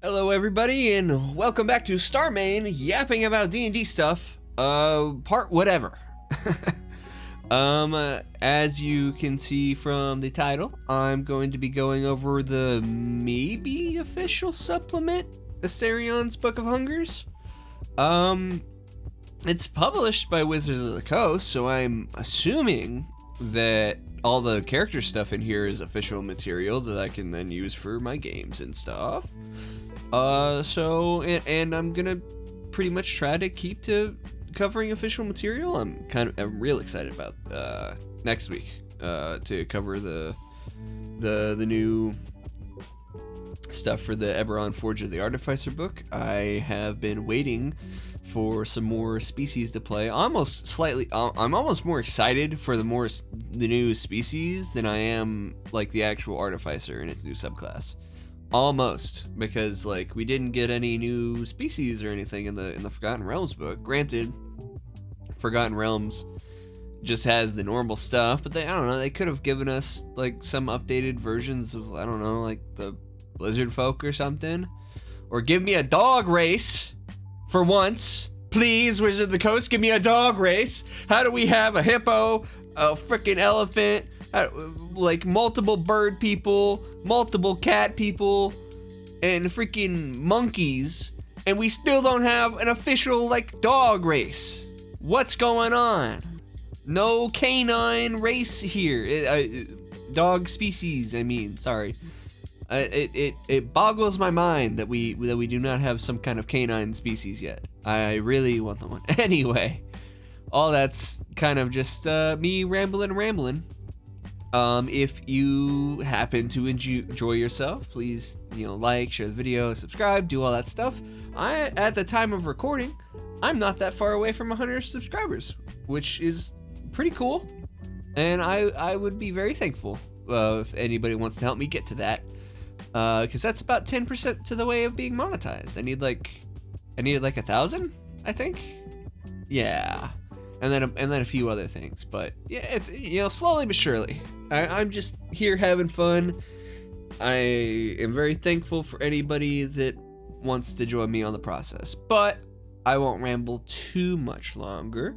Hello everybody and welcome back to Starmain, yapping about D&D stuff, part whatever. As you can see from the title, I'm going to be going over the maybe official supplement, Astarion's Book of Hungers. It's published by Wizards of the Coast, so I'm assuming that all the character stuff in here is official material that I can then use for my games and stuff. And I'm gonna pretty much try to keep to covering official material. I'm real excited about next week to cover the new stuff for the Eberron Forge of the Artificer book. I have been waiting for some more species to play. I'm almost more excited for the new species than I am like the actual Artificer and its new subclass. Almost, because like we didn't get any new species or anything in the Forgotten Realms book. Granted, Forgotten Realms just has the normal stuff, but they could have given us like some updated versions of, I don't know, like the Blizzard folk or something. Or give me a dog race for once. Please, Wizard of the Coast, give me a dog race. How do we have a hippo, a freaking elephant, like multiple bird people, multiple cat people, and freaking monkeys, and we still don't have an official like dog race? What's going on? No canine race here. Dog species, I mean, sorry. It boggles my mind that we do not have some kind of canine species yet. I really want them one. Anyway, all that's kind of just me rambling. If you happen to enjoy yourself, please, like, share the video, subscribe, do all that stuff. At the time of recording, I'm not that far away from 100 subscribers, which is pretty cool. And I would be very thankful if anybody wants to help me get to that. Because that's about 10% to the way of being monetized. I need like 1,000, I think. Yeah. And then a few other things, but yeah, it's slowly but surely. I'm just here having fun. I am very thankful for anybody that wants to join me on the process, but I won't ramble too much longer.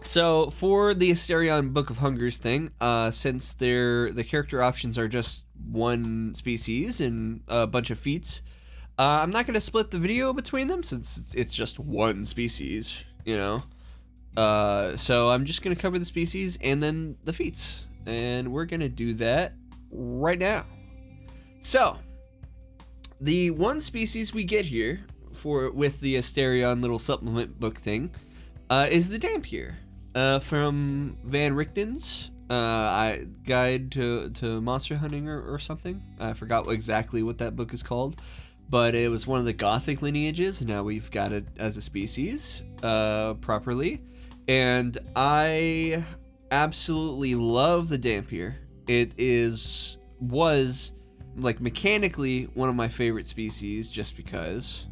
So for the Astarion Book of Hungers thing, since the character options are just one species and a bunch of feats, I'm not going to split the video between them since it's just one species, So I'm just going to cover the species and then the feats. And we're going to do that right now. So, the one species we get here with the Astarion little supplement book thing is the Dhampir from Van Richten's Guide to Monster Hunting or something. I forgot exactly what that book is called. But it was one of the Gothic lineages, and now we've got it as a species properly. And I absolutely love the Dhampir. It was like mechanically one of my favorite species just because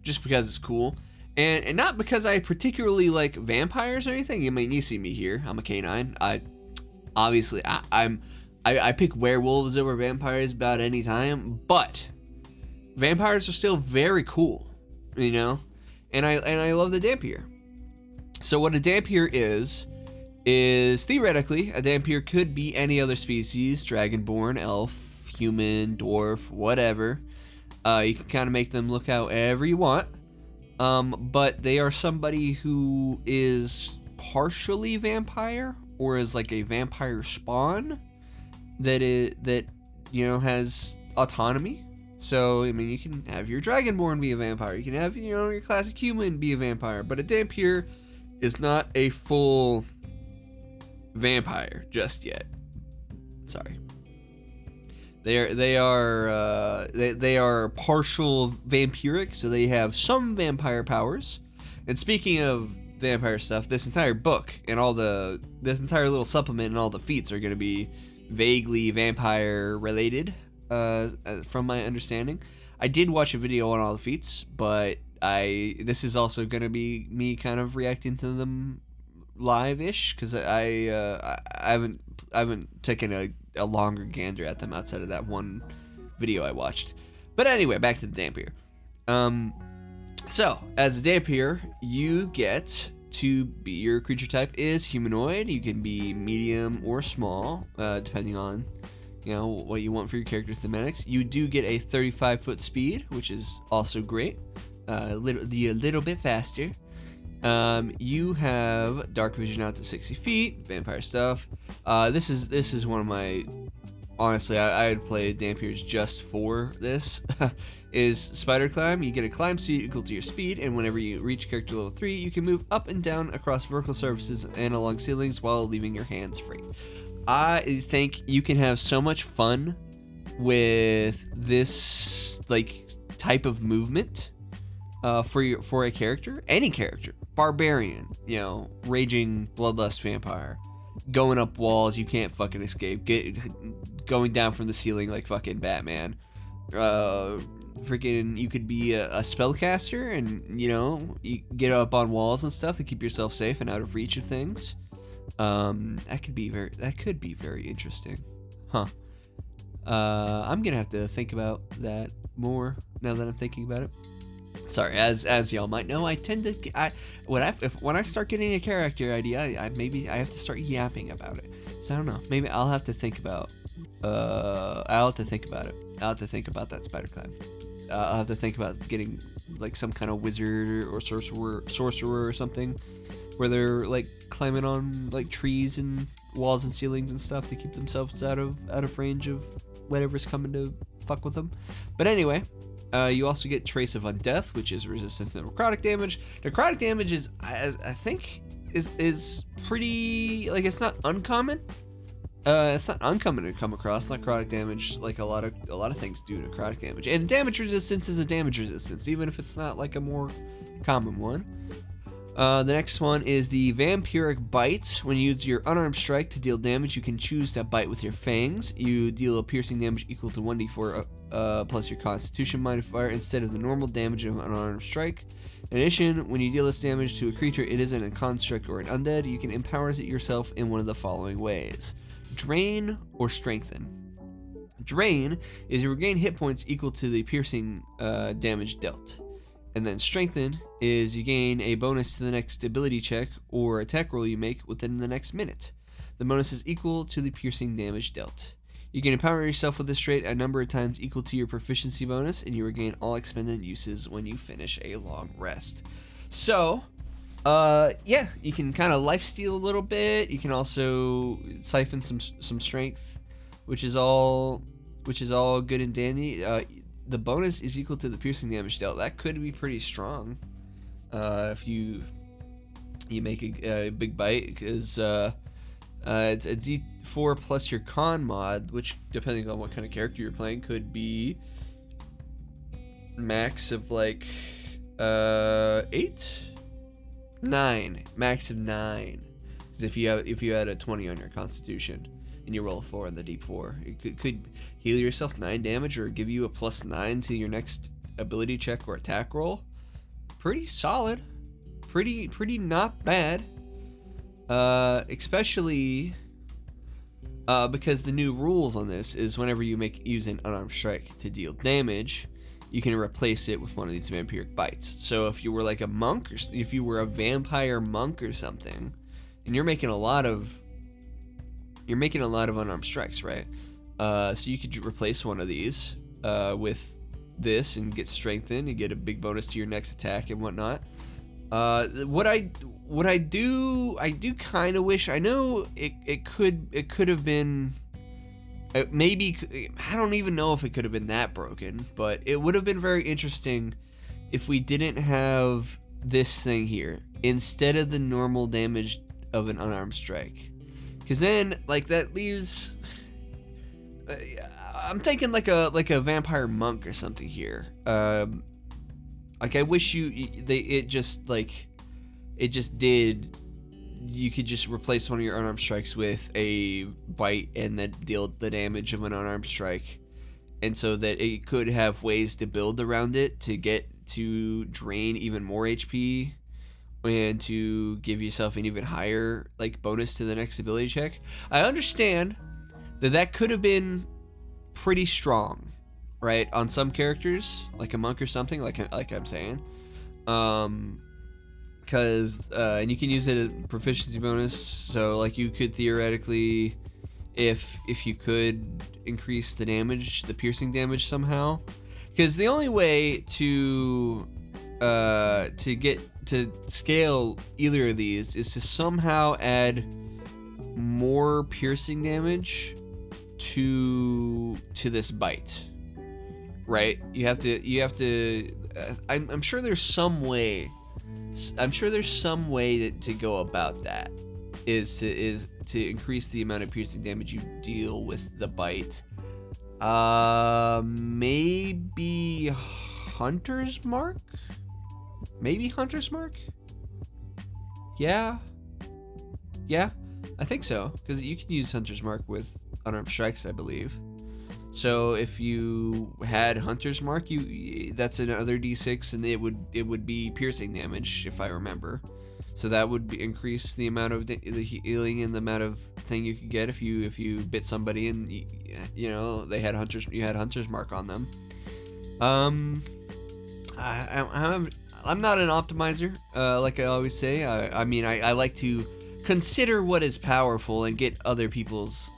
it's cool. And not because I particularly like vampires or anything. I mean, you see me here. I'm a canine. I pick werewolves over vampires about any time, but vampires are still very cool, and I love the Dhampir. So what a Dhampir is theoretically, a Dhampir could be any other species: dragonborn, elf, human, dwarf, whatever. You can kind of make them look however you want, but they are somebody who is partially vampire or is like a vampire spawn that has autonomy. So, I mean, you can have your Dragonborn be a vampire. You can have, your classic human be a vampire. But a Dhampir is not a full vampire just yet. Sorry. They are partial vampiric, so they have some vampire powers. And speaking of vampire stuff, this entire book and this entire little supplement and all the feats are going to be vaguely vampire related. From my understanding, I did watch a video on all the feats, but this is also going to be me kind of reacting to them live-ish because I haven't taken a longer gander at them outside of that one video I watched. But anyway, back to the Dhampir. So, as a Dhampir, you get to be, your creature type is humanoid. You can be medium or small, depending on, you know, what you want for your character thematics. You do get a 35-foot speed, which is also great. A little bit faster. You have dark vision out to 60 feet, vampire stuff. This is one of my, honestly, I would play Dhampirs just for this. Is spider climb. You get a climb speed equal to your speed, and whenever you reach character level 3, you can move up and down across vertical surfaces and along ceilings while leaving your hands free. I think you can have so much fun with this like type of movement for a character, any character, barbarian, you know, raging bloodlust vampire, going up walls you can't fucking escape, going down from the ceiling like fucking Batman. Freaking, you could be a spellcaster, and you know, you get up on walls and stuff to keep yourself safe and out of reach of things. That could be very interesting, huh? I'm gonna have to think about that more now that I'm thinking about it. Sorry, as y'all might know, I tend to when I start getting a character idea, I have to start yapping about it. So I don't know. Maybe I'll have to think about. I'll have to think about it. I'll have to think about that spider climb. I'll have to think about getting like some kind of wizard or sorcerer or something, where they're like climbing on like trees and walls and ceilings and stuff to keep themselves out of range of whatever's coming to fuck with them. But anyway, you also get Trace of Undeath, which is resistance to necrotic damage. Necrotic damage is, I think, is pretty, like, it's not uncommon. It's not uncommon to come across necrotic damage, like a lot of things do necrotic damage. And damage resistance is a damage resistance, even if it's not like a more common one. The next one is the Vampiric Bite. When you use your unarmed strike to deal damage, you can choose to bite with your fangs. You deal a piercing damage equal to 1d4 plus your Constitution modifier instead of the normal damage of an unarmed strike. In addition, when you deal this damage to a creature, it isn't a construct or an undead, you can empower it yourself in one of the following ways: Drain or Strengthen. Drain is you regain hit points equal to the piercing damage dealt. And then Strengthen is you gain a bonus to the next ability check or attack roll you make within the next minute. The bonus is equal to the piercing damage dealt. You can empower yourself with this trait a number of times equal to your proficiency bonus, and you regain all expended uses when you finish a long rest. So, yeah, you can kind of lifesteal a little bit. You can also siphon some strength, which is all good and dandy. The bonus is equal to the piercing damage dealt. That could be pretty strong if you make a big bite, because it's a D4 plus your con mod, which, depending on what kind of character you're playing, could be max of like 8, 9, max of 9. Because if you had a 20 on your Constitution and you roll a 4 on the D4, it could heal yourself 9 damage or give you a +9 to your next ability check or attack roll. Pretty solid, pretty not bad. Especially because the new rules on this is whenever you use an unarmed strike to deal damage, you can replace it with one of these vampiric bites. So if you were like a monk, or if you were a vampire monk or something, and you're making a lot of unarmed strikes, right? So you could replace one of these with this and get strengthened and get a big bonus to your next attack and whatnot. What I do kind of wish, I know it could have been, maybe, I don't even know if it could have been that broken, but it would have been very interesting if we didn't have this thing here instead of the normal damage of an unarmed strike. Because then, like, that leaves, I'm thinking like a vampire monk or something here. Like, I wish you could just replace one of your unarmed strikes with a bite and then deal the damage of an unarmed strike, and so that it could have ways to build around it to get to drain even more HP and to give yourself an even higher like bonus to the next ability check. I understand that could have been pretty strong right? On some characters, like a monk or something, like I'm saying. Because and you can use it as proficiency bonus. So like you could theoretically, if you could increase the damage, the piercing damage somehow. Because the only way to get to scale either of these is to somehow add more piercing damage to this bite, right? You have to I'm sure there's some way to go about that, is to increase the amount of piercing damage you deal with the bite. Maybe Hunter's Mark? Maybe Hunter's Mark? Yeah, I think so, because you can use Hunter's Mark with unarmed strikes, I believe. So if you had Hunter's Mark, that's another d6, and it would be piercing damage, if I remember. So that would increase the amount of the healing and the amount of thing you could get if you bit somebody and you know you had Hunter's Mark on them. I'm not an optimizer, like I always say. I mean I like to consider what is powerful and get other people's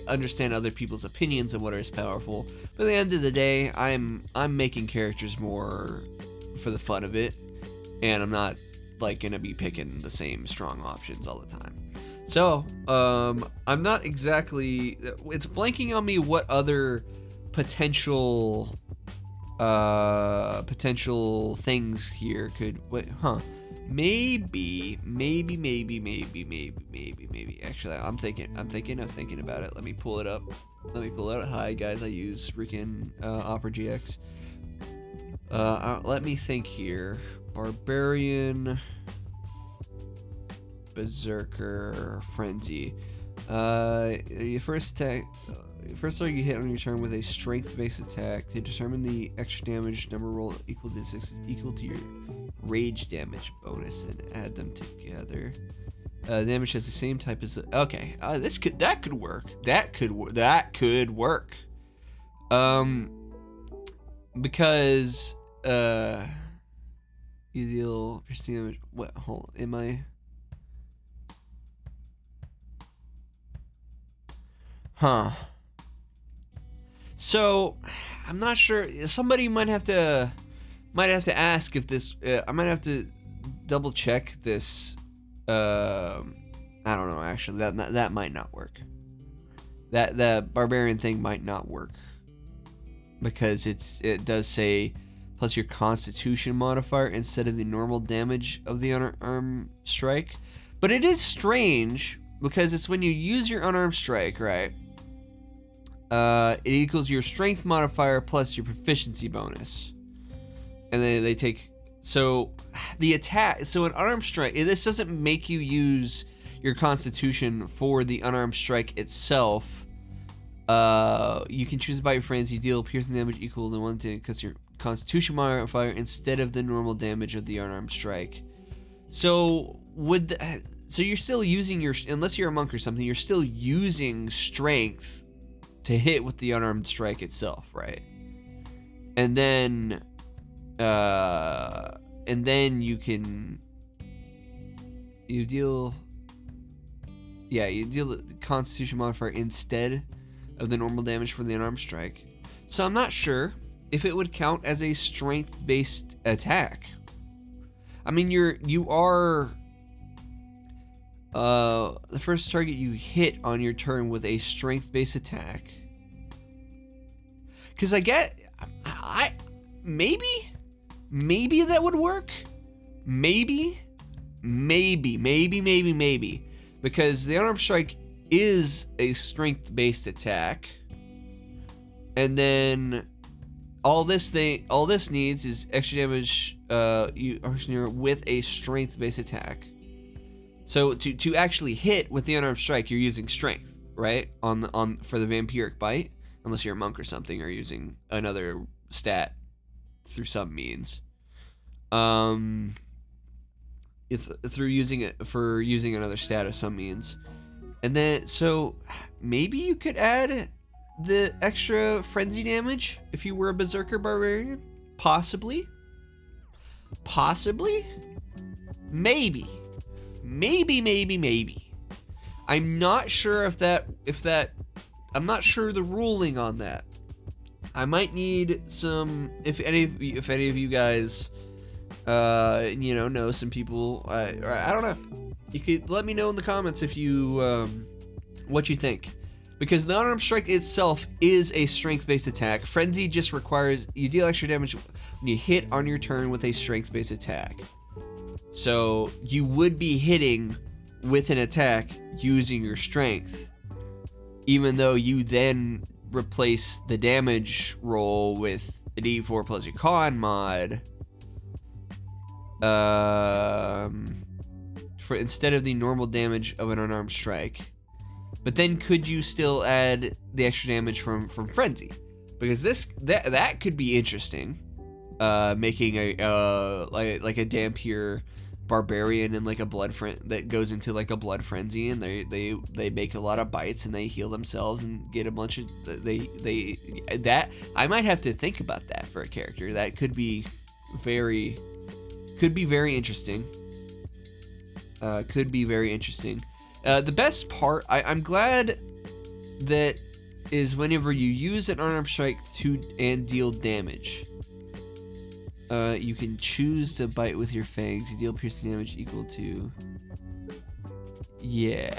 understand other people's opinions of what is powerful. But at the end of the day, I'm making characters more for the fun of it, and I'm not like gonna be picking the same strong options all the time. So I'm not exactly, it's blanking on me what other potential things here could maybe actually I'm thinking about it. Let me pull it up. Hi guys, I use freaking Opera GX. Let me think here. Barbarian, Berserker, Frenzy. Your first attack. First target you hit on your turn with a strength-based attack to determine the extra damage number roll equal to 6 equal to your rage damage bonus and add them together. Damage has the same type as okay. That could work. Because you deal piercing damage. What? Hold. Am I? Huh. So, I'm not sure. Somebody might have to ask if this. I might have to double check this. I don't know. Actually, that might not work. That barbarian thing might not work because it does say plus your Constitution modifier instead of the normal damage of the unarmed strike. But it is strange because it's when you use your unarmed strike, right? It equals your strength modifier plus your proficiency bonus. And then they take, so the attack, so an unarmed strike, this doesn't make you use your Constitution for the unarmed strike itself. You can choose about your friends. You deal piercing damage equal to 1 because your Constitution modifier instead of the normal damage of the unarmed strike. So so you're still using your, unless you're a monk or something, you're still using strength to hit with the unarmed strike itself, right? And then you deal the Constitution modifier instead of the normal damage for the unarmed strike. So I'm not sure if it would count as a strength-based attack. I mean, you are the first target you hit on your turn with a strength-based attack. Because maybe that would work. Maybe. Because the unarmed strike is a strength-based attack. And then all this needs is extra damage with a strength-based attack. So to actually hit with the unarmed strike, you're using strength, right? On for the vampiric bite, unless you're a monk or something, or using another stat through some means. It's through using another stat of some means. And then so maybe you could add the extra frenzy damage if you were a Berserker Barbarian? Possibly. Possibly? Maybe. Maybe. I'm not sure if that I'm not sure the ruling on that. I might need some, if any of you guys know some people, I don't know. You could let me know in the comments if you what you think. Because the unarmed strike itself is a strength-based attack. Frenzy just requires you deal extra damage when you hit on your turn with a strength-based attack. So you would be hitting with an attack using your strength, even though you then replace the damage roll with a D4 plus your con mod. For instead of the normal damage of an unarmed strike. But then could you still add the extra damage from frenzy? Because that could be interesting. Making a like a Dhampir barbarian and like a that goes into like a blood frenzy, and they make a lot of bites and they heal themselves and get a bunch of that I might have to think about that for a character. That could be very interesting. Could be very interesting. The best part, I'm glad that is whenever you use an unarmed strike and deal damage, you can choose to bite with your fangs. You deal piercing damage equal to. Yeah,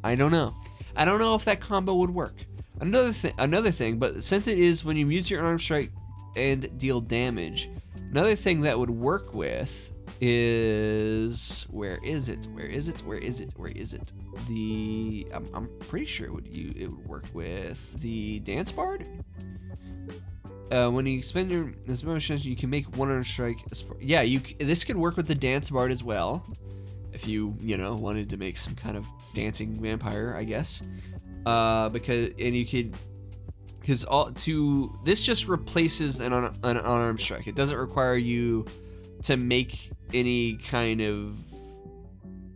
I don't know if that combo would work. Another thing, but since it is when you use your unarmed strike and deal damage, another thing that would work with is where is it? I'm pretty sure it would work with the Dance Bard. When you spend your bonus, you can make one unarmed strike. Yeah, this could work with the Dance Bard as well, if you wanted to make some kind of dancing vampire, I guess. This just replaces an unarmed strike. It doesn't require you to make any kind of,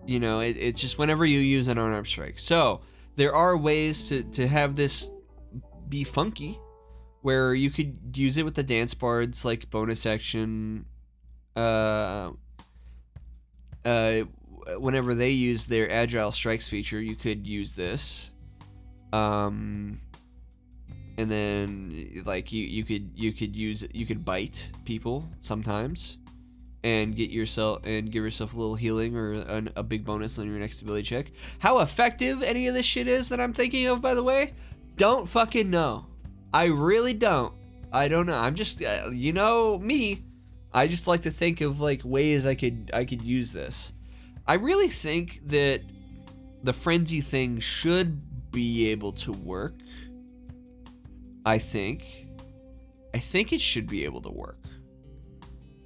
it's just whenever you use an unarmed strike. So there are ways to have this be funky, where you could use it with the Dance Bards, like bonus action. Whenever they use their Agile Strikes feature, you could use this. And then like you could bite people sometimes and give yourself a little healing or a big bonus on your next ability check. How effective any of this shit is that I'm thinking of, by the way, don't fucking know. I really don't. I don't know. I'm just me. I just like to think of like ways I could use this. I really think that the frenzy thing should be able to work. I think it should be able to work.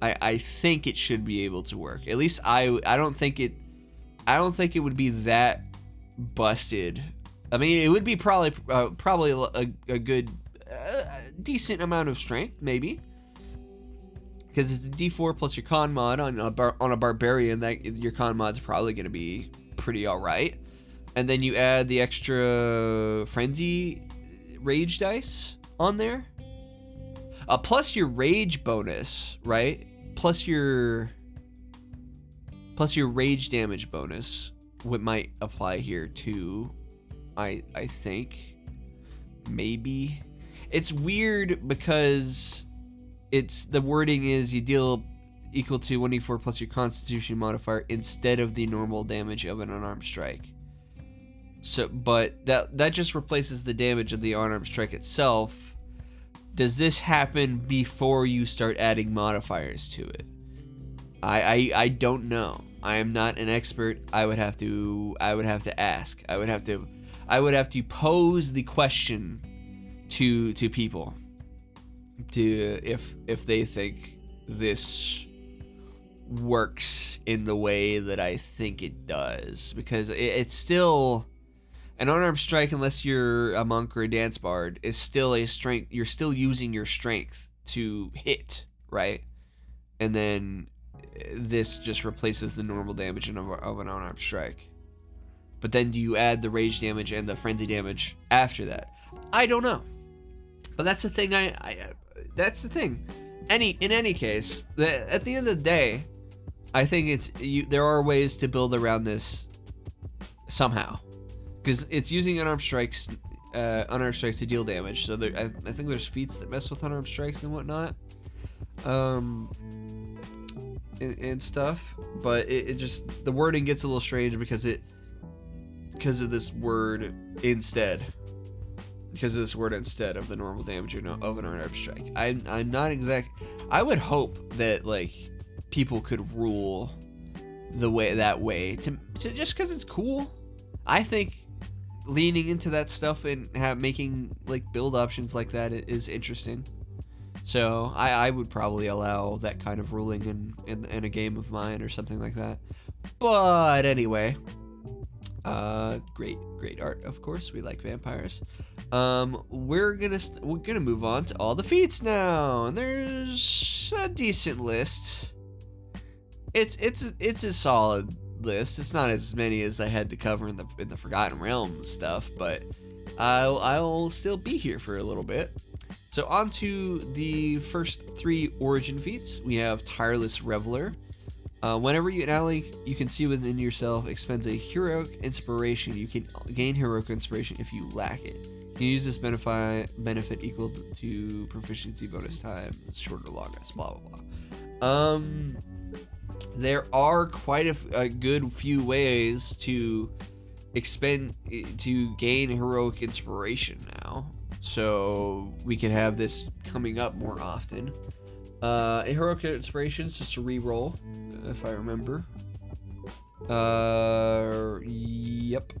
I think it should be able to work. At least I don't think it would be that busted. I mean, it would be probably a good decent amount of strength, maybe. Because it's a D4 plus your con mod on a barbarian, that your con mod's probably going to be pretty alright. And then you add the extra frenzy rage dice on there. Plus your rage bonus, right? Plus your rage damage bonus, what might apply here too. I think maybe it's weird because the wording is you deal equal to 1d4 plus your Constitution modifier instead of the normal damage of an unarmed strike. So, but that just replaces the damage of the unarmed strike itself. Does this happen before you start adding modifiers to it? I don't know. I am not an expert. I would have to ask. I would have to pose the question to people if they think this works in the way that I think it does, because it's still an unarmed strike, unless you're a monk or a dance bard, is still a strength. You're still using your strength to hit, right? And then this just replaces the normal damage of an unarmed strike. But then do you add the rage damage and the frenzy damage after that? I don't know. But that's the thing. That's the thing. In any case, at the end of the day, I think there are ways to build around this somehow, because it's using unarmed strikes to deal damage. So I think there's feats that mess with unarmed strikes and whatnot, and stuff. But it just, the wording gets a little strange because of this word instead. Because of this word instead of the normal damage of an unarmed strike. I'm not exact. I would hope that like people could rule that way to just because it's cool. I think leaning into that stuff and making like build options like that is interesting. So I would probably allow that kind of ruling in a game of mine or something like that. But anyway, great art, of course. We like vampires. We're gonna move on to all the feats now, and there's a decent list. It's a solid list. It's not as many as I had to cover in the Forgotten Realms stuff, but I'll still be here for a little bit. So on to the first 3 origin feats. We have Tireless Reveler. Whenever you ally you can see within yourself expends a heroic inspiration. You can gain heroic inspiration if you lack it. You can use this benefit equal to proficiency bonus time, short or long rest, blah blah blah. There are quite a good few ways to gain heroic inspiration now, so we can have this coming up more often. A heroic inspiration is just a reroll, if I remember. Yep.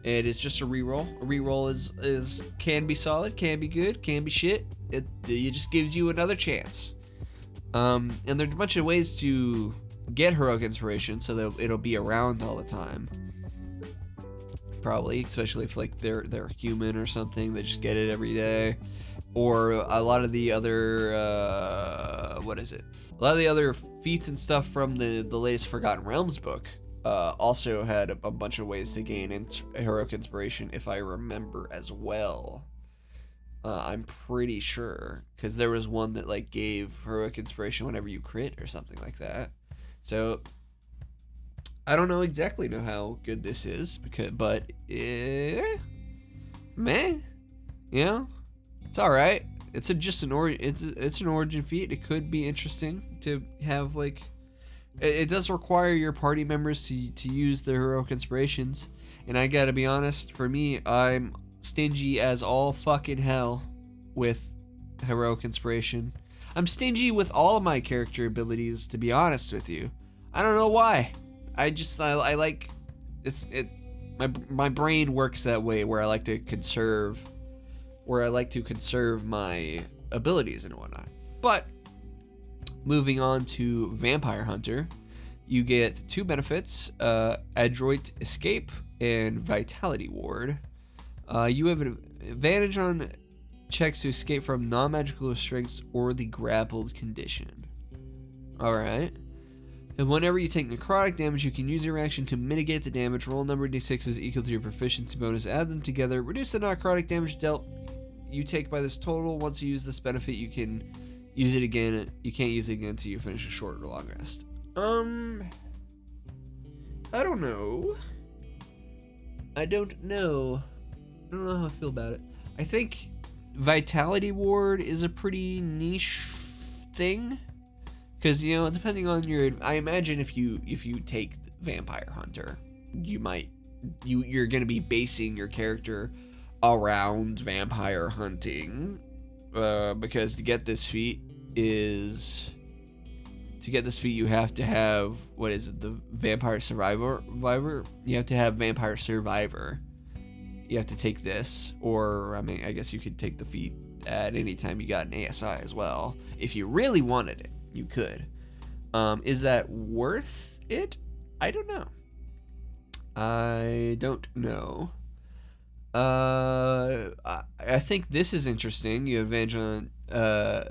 It is just a reroll. A reroll is can be solid, can be good, can be shit. It just gives you another chance. And there's a bunch of ways to get heroic inspiration, so that it'll be around all the time. Probably, especially if like they're human or something, they just get it every day. Or a lot of the other a lot of the other feats and stuff from the latest Forgotten Realms book also had a bunch of ways to gain heroic inspiration, if I remember as well. I'm pretty sure, because there was one that like gave heroic inspiration whenever you crit or something like that. So I don't know exactly how good this is, but meh, you know, it's all right. It's an origin feat. It could be interesting to have like. It does require your party members to use their heroic inspirations, and I gotta be honest. For me, I'm stingy as all fucking hell with heroic inspiration. I'm stingy with all of my character abilities, to be honest with you. I don't know why. I like my brain works that way, where I like to conserve my abilities and whatnot. But moving on to Vampire Hunter, you get 2 benefits: Adroit Escape and Vitality Ward. You have an advantage on checks to escape from non-magical restraints or the grappled condition. Alright. And whenever you take necrotic damage, you can use your action to mitigate the damage. Roll number d6 is equal to your proficiency bonus. Add them together. Reduce the necrotic damage dealt you take by this total. Once you use this benefit, you can use it again. You can't use it again until you finish a short or long rest. I don't know. I don't know how I feel about it. I think Vitality Ward is a pretty niche thing, because depending on I imagine if you take Vampire Hunter, you're gonna be basing your character around vampire hunting, because to get this feat you have to have, what is it, the Vampire Survivor? You have to have Vampire Survivor. You have to take this, or I mean, I guess you could take the feat at any time you got an ASI as well. If you really wanted it, you could. Is that worth it? I don't know. I think this is interesting. You have advantage on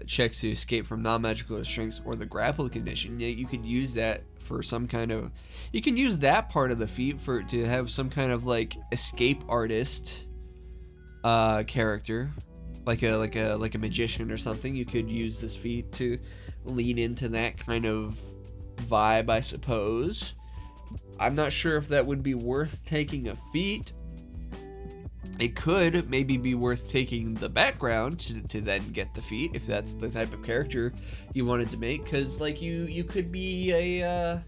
checks to escape from non-magical restraints or the grapple condition. You could use that for some kind of. You can use that part of the feat to have some kind of like escape artist character, like a magician or something, you could use this feat to lean into that kind of vibe, I suppose. I'm not sure if that would be worth taking a feat. It could maybe be worth taking the background to then get the feat, if that's the type of character you wanted to make, because like you could be a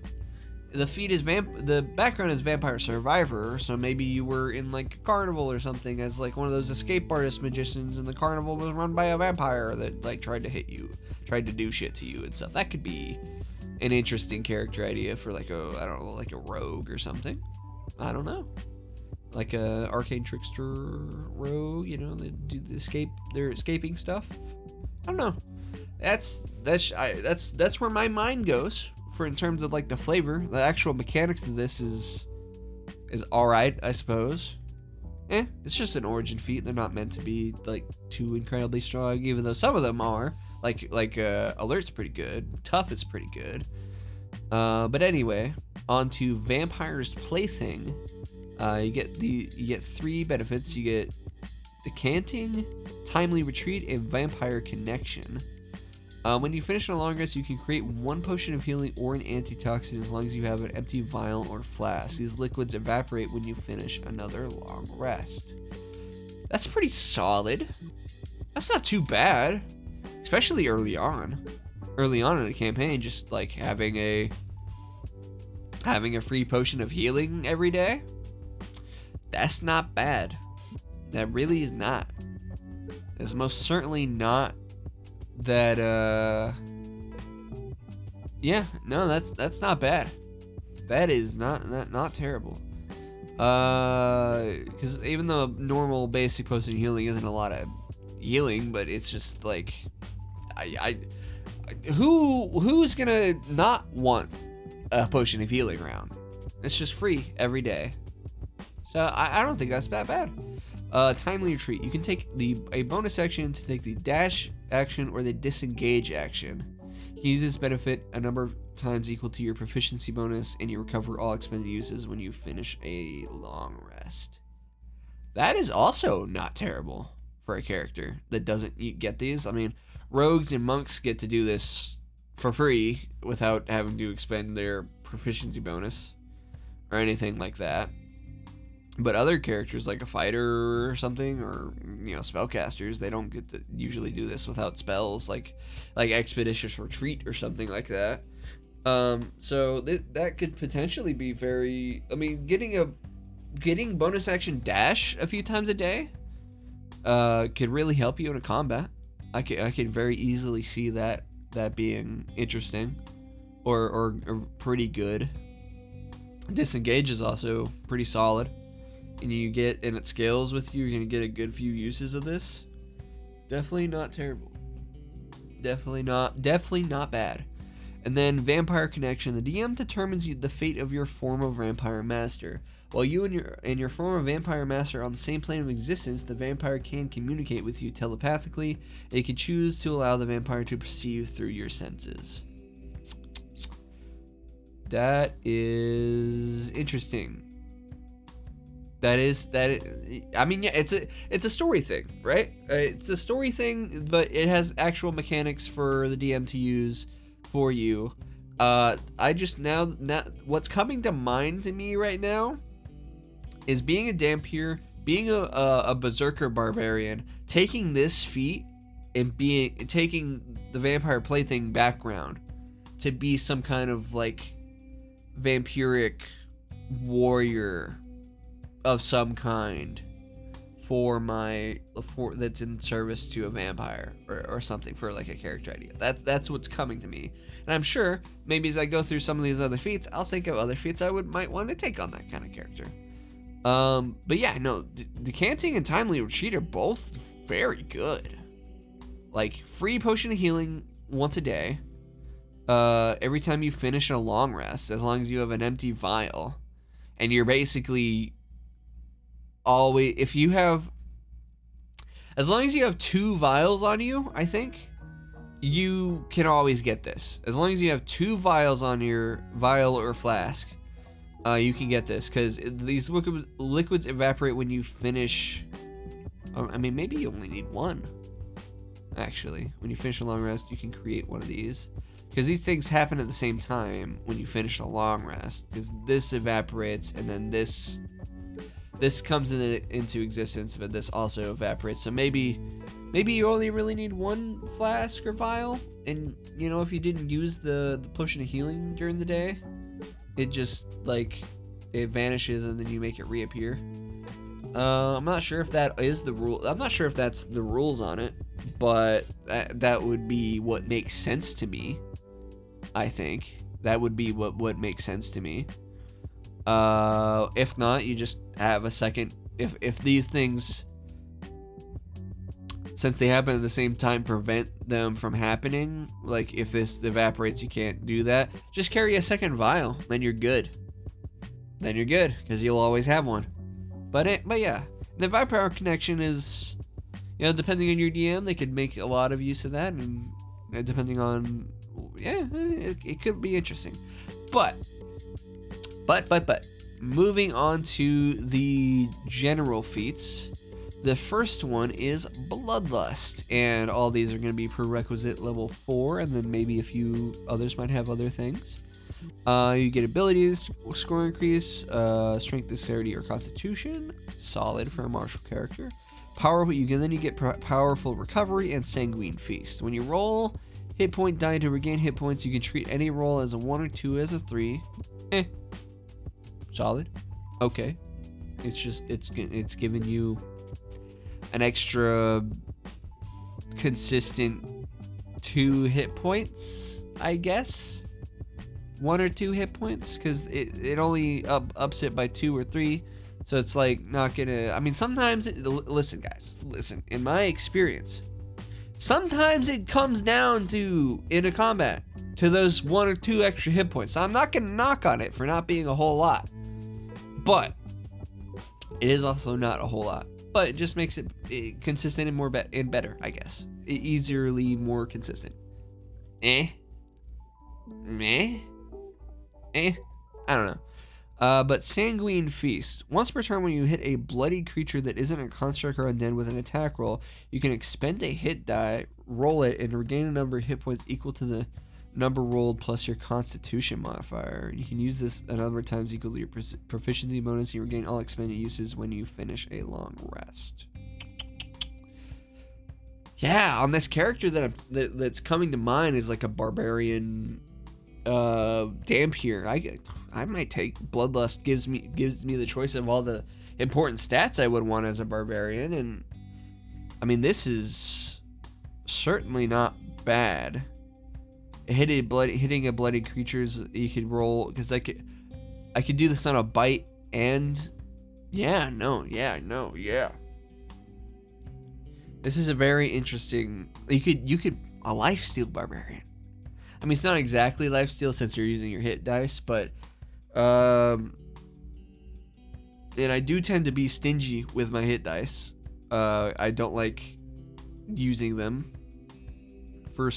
the feat is the background is vampire survivor, so maybe you were in like a carnival or something as like one of those escape artist magicians, and the carnival was run by a vampire that like tried to hit you, tried to do shit to you and stuff. That could be an interesting character idea for like a, I don't know, like a rogue or something. I don't know, like a arcane trickster rogue, you know, they do the they're escaping stuff. I don't know. That's where my mind goes for in terms of like the flavor. The actual mechanics of this is all right, I suppose. It's just an origin feat. They're not meant to be like too incredibly strong, even though some of them are. Like Alert's pretty good. Tough is pretty good. But anyway, on to Vampire's Plaything. You get 3 benefits. You get Decanting, Timely Retreat, and Vampire Connection. When you finish a long rest, you can create 1 potion of healing or an antitoxin as long as you have an empty vial or flask. These liquids evaporate when you finish another long rest. That's pretty solid. That's not too bad, especially early on. Early on in a campaign, just like having a free potion of healing every day. That's not bad. That really is not. It's most certainly not that yeah, no, that's not bad. That is not terrible. Because even though normal basic potion healing isn't a lot of healing, but it's just like who's gonna not want a potion of healing around? It's just free every day, so I don't think that's that bad. Timely Retreat. You can take a bonus action to take the dash action or the disengage action. You can use this benefit a number of times equal to your proficiency bonus, and you recover all expended uses when you finish a long rest. That is also not terrible for a character that doesn't get these. I mean, rogues and monks get to do this for free without having to expend their proficiency bonus or anything like that. But other characters like a fighter or something, or you know, spellcasters, they don't get to usually do this without spells like Expeditious Retreat or something like that. So that could potentially be very. I mean, getting bonus action dash a few times a day could really help you in a combat. I could very easily see that being interesting, or pretty good. Disengage is also pretty solid. And it scales with you, you're gonna get a good few uses of this. Definitely not terrible. Definitely not bad. And then Vampire Connection. The DM determines the fate of your form of Vampire Master. While you and your form of Vampire Master are on the same plane of existence, the vampire can communicate with you telepathically, and you can choose to allow the vampire to perceive through your senses. That is interesting. That is, I mean, yeah, it's a story thing, right? It's a story thing, but it has actual mechanics for the DM to use for you. I just now what's coming to mind to me right now is being a Dhampir, being a berserker barbarian, taking this feat and taking the Vampire Plaything background to be some kind of like vampiric warrior of some kind for that's in service to a vampire or something, for like a character idea. That's what's coming to me, and I'm sure maybe as I go through some of these other feats, I'll think of other feats I might want to take on that kind of character. But yeah, no, Decanting and Timely Retreat are both very good. Like free potion of healing once a day, every time you finish a long rest, as long as you have an empty vial, and you're basically always, as long as you have 2 vials on you, I think you can always get this. As long as you have 2 vials on your vial or flask, you can get this, because these liquids evaporate when you finish I mean, maybe you only need one. Actually, when you finish a long rest, you can create one of these. Because these things happen at the same time when you finish a long rest. Because this evaporates, and then this comes into existence, but this also evaporates. So maybe you only really need one flask or vial. And, you know, if you didn't use the potion of healing during the day, it just, like, it vanishes and then you make it reappear. I'm not sure if that is the rule. I'm not sure if that's the rules on it, but that would be what makes sense to me. I think that would be what makes sense to me. If not, you just have a second. If these things, since they happen at the same time, prevent them from happening, like if this evaporates, you can't do that. Just carry a second vial, then you're good. Then you're good, because you'll always have one. But yeah, the Vampire connection is, you know, depending on your DM, they could make a lot of use of that, and depending on, yeah, it could be interesting. But, moving on to the general feats, the first one is Bloodlust, and all these are going to be prerequisite level 4, and then maybe a few others might have other things. You get abilities, score increase, strength, dexterity, or constitution. Solid for a martial character. Powerful. Then you get powerful recovery and sanguine feast. When you roll hit point die to regain hit points, you can treat any roll as a 1 or 2 as a 3. Solid. Okay. It's giving you an extra consistent 2 hit points, I guess. 1 or 2 hit points, because it only ups it by 2 or 3, so it's like not gonna. I mean, sometimes listen, guys, listen. In my experience, sometimes it comes down to, in a combat, to those 1 or 2 extra hit points. So I'm not gonna knock on it for not being a whole lot, but it is also not a whole lot. But it just makes it consistent and more better, I guess. Easily more consistent. I don't know. But Sanguine Feast. Once per turn, when you hit a bloody creature that isn't a construct or undead with an attack roll, you can expend a hit die, roll it, and regain a number of hit points equal to the number rolled plus your constitution modifier. You can use this a number of times equal to your proficiency bonus. You regain all expended uses when you finish a long rest. Yeah, on this character that's coming to mind is like a barbarian Dhampir. I might take Bloodlust. Gives me the choice of all the important stats I would want as a barbarian, and I mean, this is certainly not bad. Hitting a bloody creatures, you could roll, because I could do this on a bite, and yeah. This is a very interesting. You could a lifesteal barbarian. I mean, it's not exactly lifesteal since you're using your hit dice, but and I do tend to be stingy with my hit dice. I don't like using them for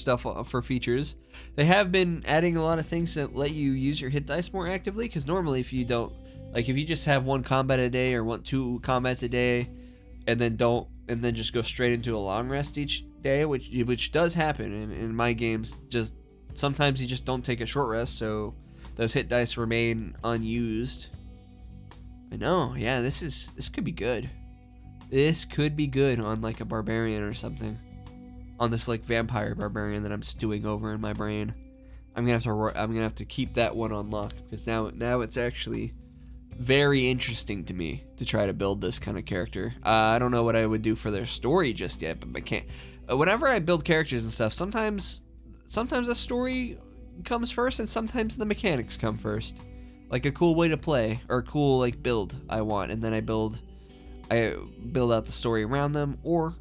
features. They have been adding a lot of things that let you use your hit dice more actively, because normally if you don't, like if you just have 1 combat a day or 2 combats a day, and then just go straight into a long rest each day, which does happen in my games. Just sometimes you just don't take a short rest, so those hit dice remain unused. I know, yeah, this could be good. This could be good on like a barbarian or something. On this like vampire barbarian that I'm stewing over in my brain. I'm gonna have to keep that one on lock, because now it's actually very interesting to me to try to build this kind of character. I don't know what I would do for their story just yet, but I can't. Whenever I build characters and stuff, sometimes the story comes first, and sometimes the mechanics come first. Like a cool way to play, or a cool like build I want, and then I build out the story around them, or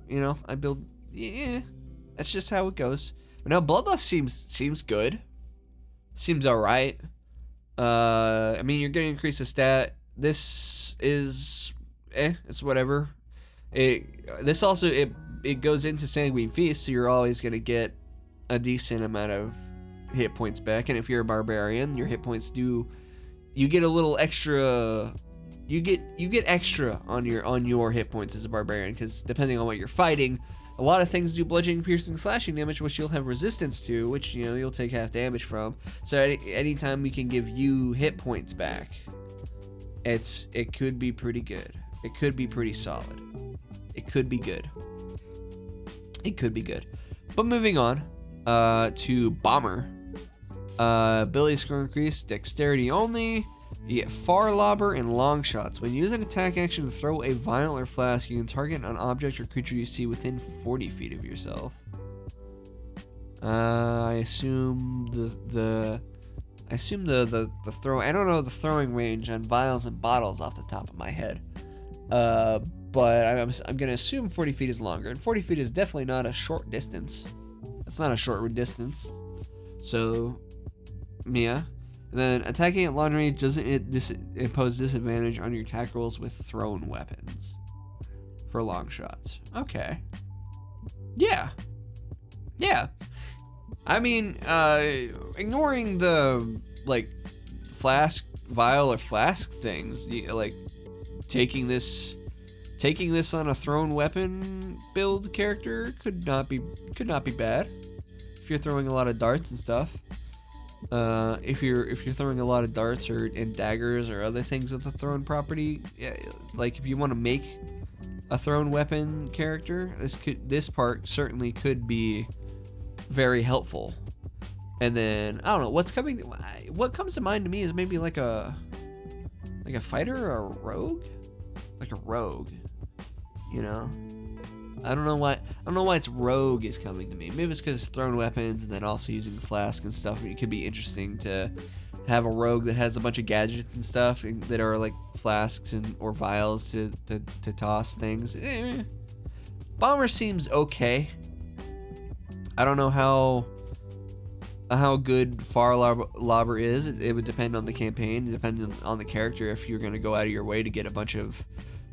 I build. Yeah, that's just how it goes. But now Bloodlust seems good. Seems alright. I mean, you're gonna increase the stat. This is it's whatever. This also it goes into Sanguine Feast, so you're always gonna get a decent amount of hit points back. And if you're a barbarian, your hit points you get a little extra you get extra on your hit points as a barbarian, because depending on what you're fighting, a lot of things do bludgeoning, piercing, slashing damage, which you'll have resistance to, which you'll take half damage from. So anytime we can give you hit points back, it could be pretty good. It could be pretty solid. It could be good. It could be good. But moving on to Bomber. Ability score increase, dexterity only. You get far lobber and long shots. When you use an attack action to throw a vial or flask, you can target an object or creature you see within 40 feet of yourself. I assume the throw. I don't know the throwing range on vials and bottles off the top of my head. But I'm gonna assume 40 feet is longer, and 40 feet is definitely not a short distance. It's not a short distance. So, yeah. And then attacking at long range doesn't impose disadvantage on your attack rolls with thrown weapons for long shots. Okay. Yeah. I mean, ignoring the vial or flask things, like taking this on a thrown weapon build character could not be bad if you're throwing a lot of darts and stuff. If you're throwing a lot of darts and daggers or other things with the thrown property, yeah, like if you want to make a thrown weapon character, this part certainly could be very helpful. And then I don't know what comes to mind to me is maybe like a fighter or a rogue, like a rogue. I don't know why it's rogue is coming to me. Maybe it's because it's thrown weapons and then also using the flask and stuff. It could be interesting to have a rogue that has a bunch of gadgets and stuff that are like flasks or vials to toss things. Bomber seems okay. I don't know how good far lobber is. It would depend on the campaign, depending on the character, if you're going to go out of your way to get a bunch of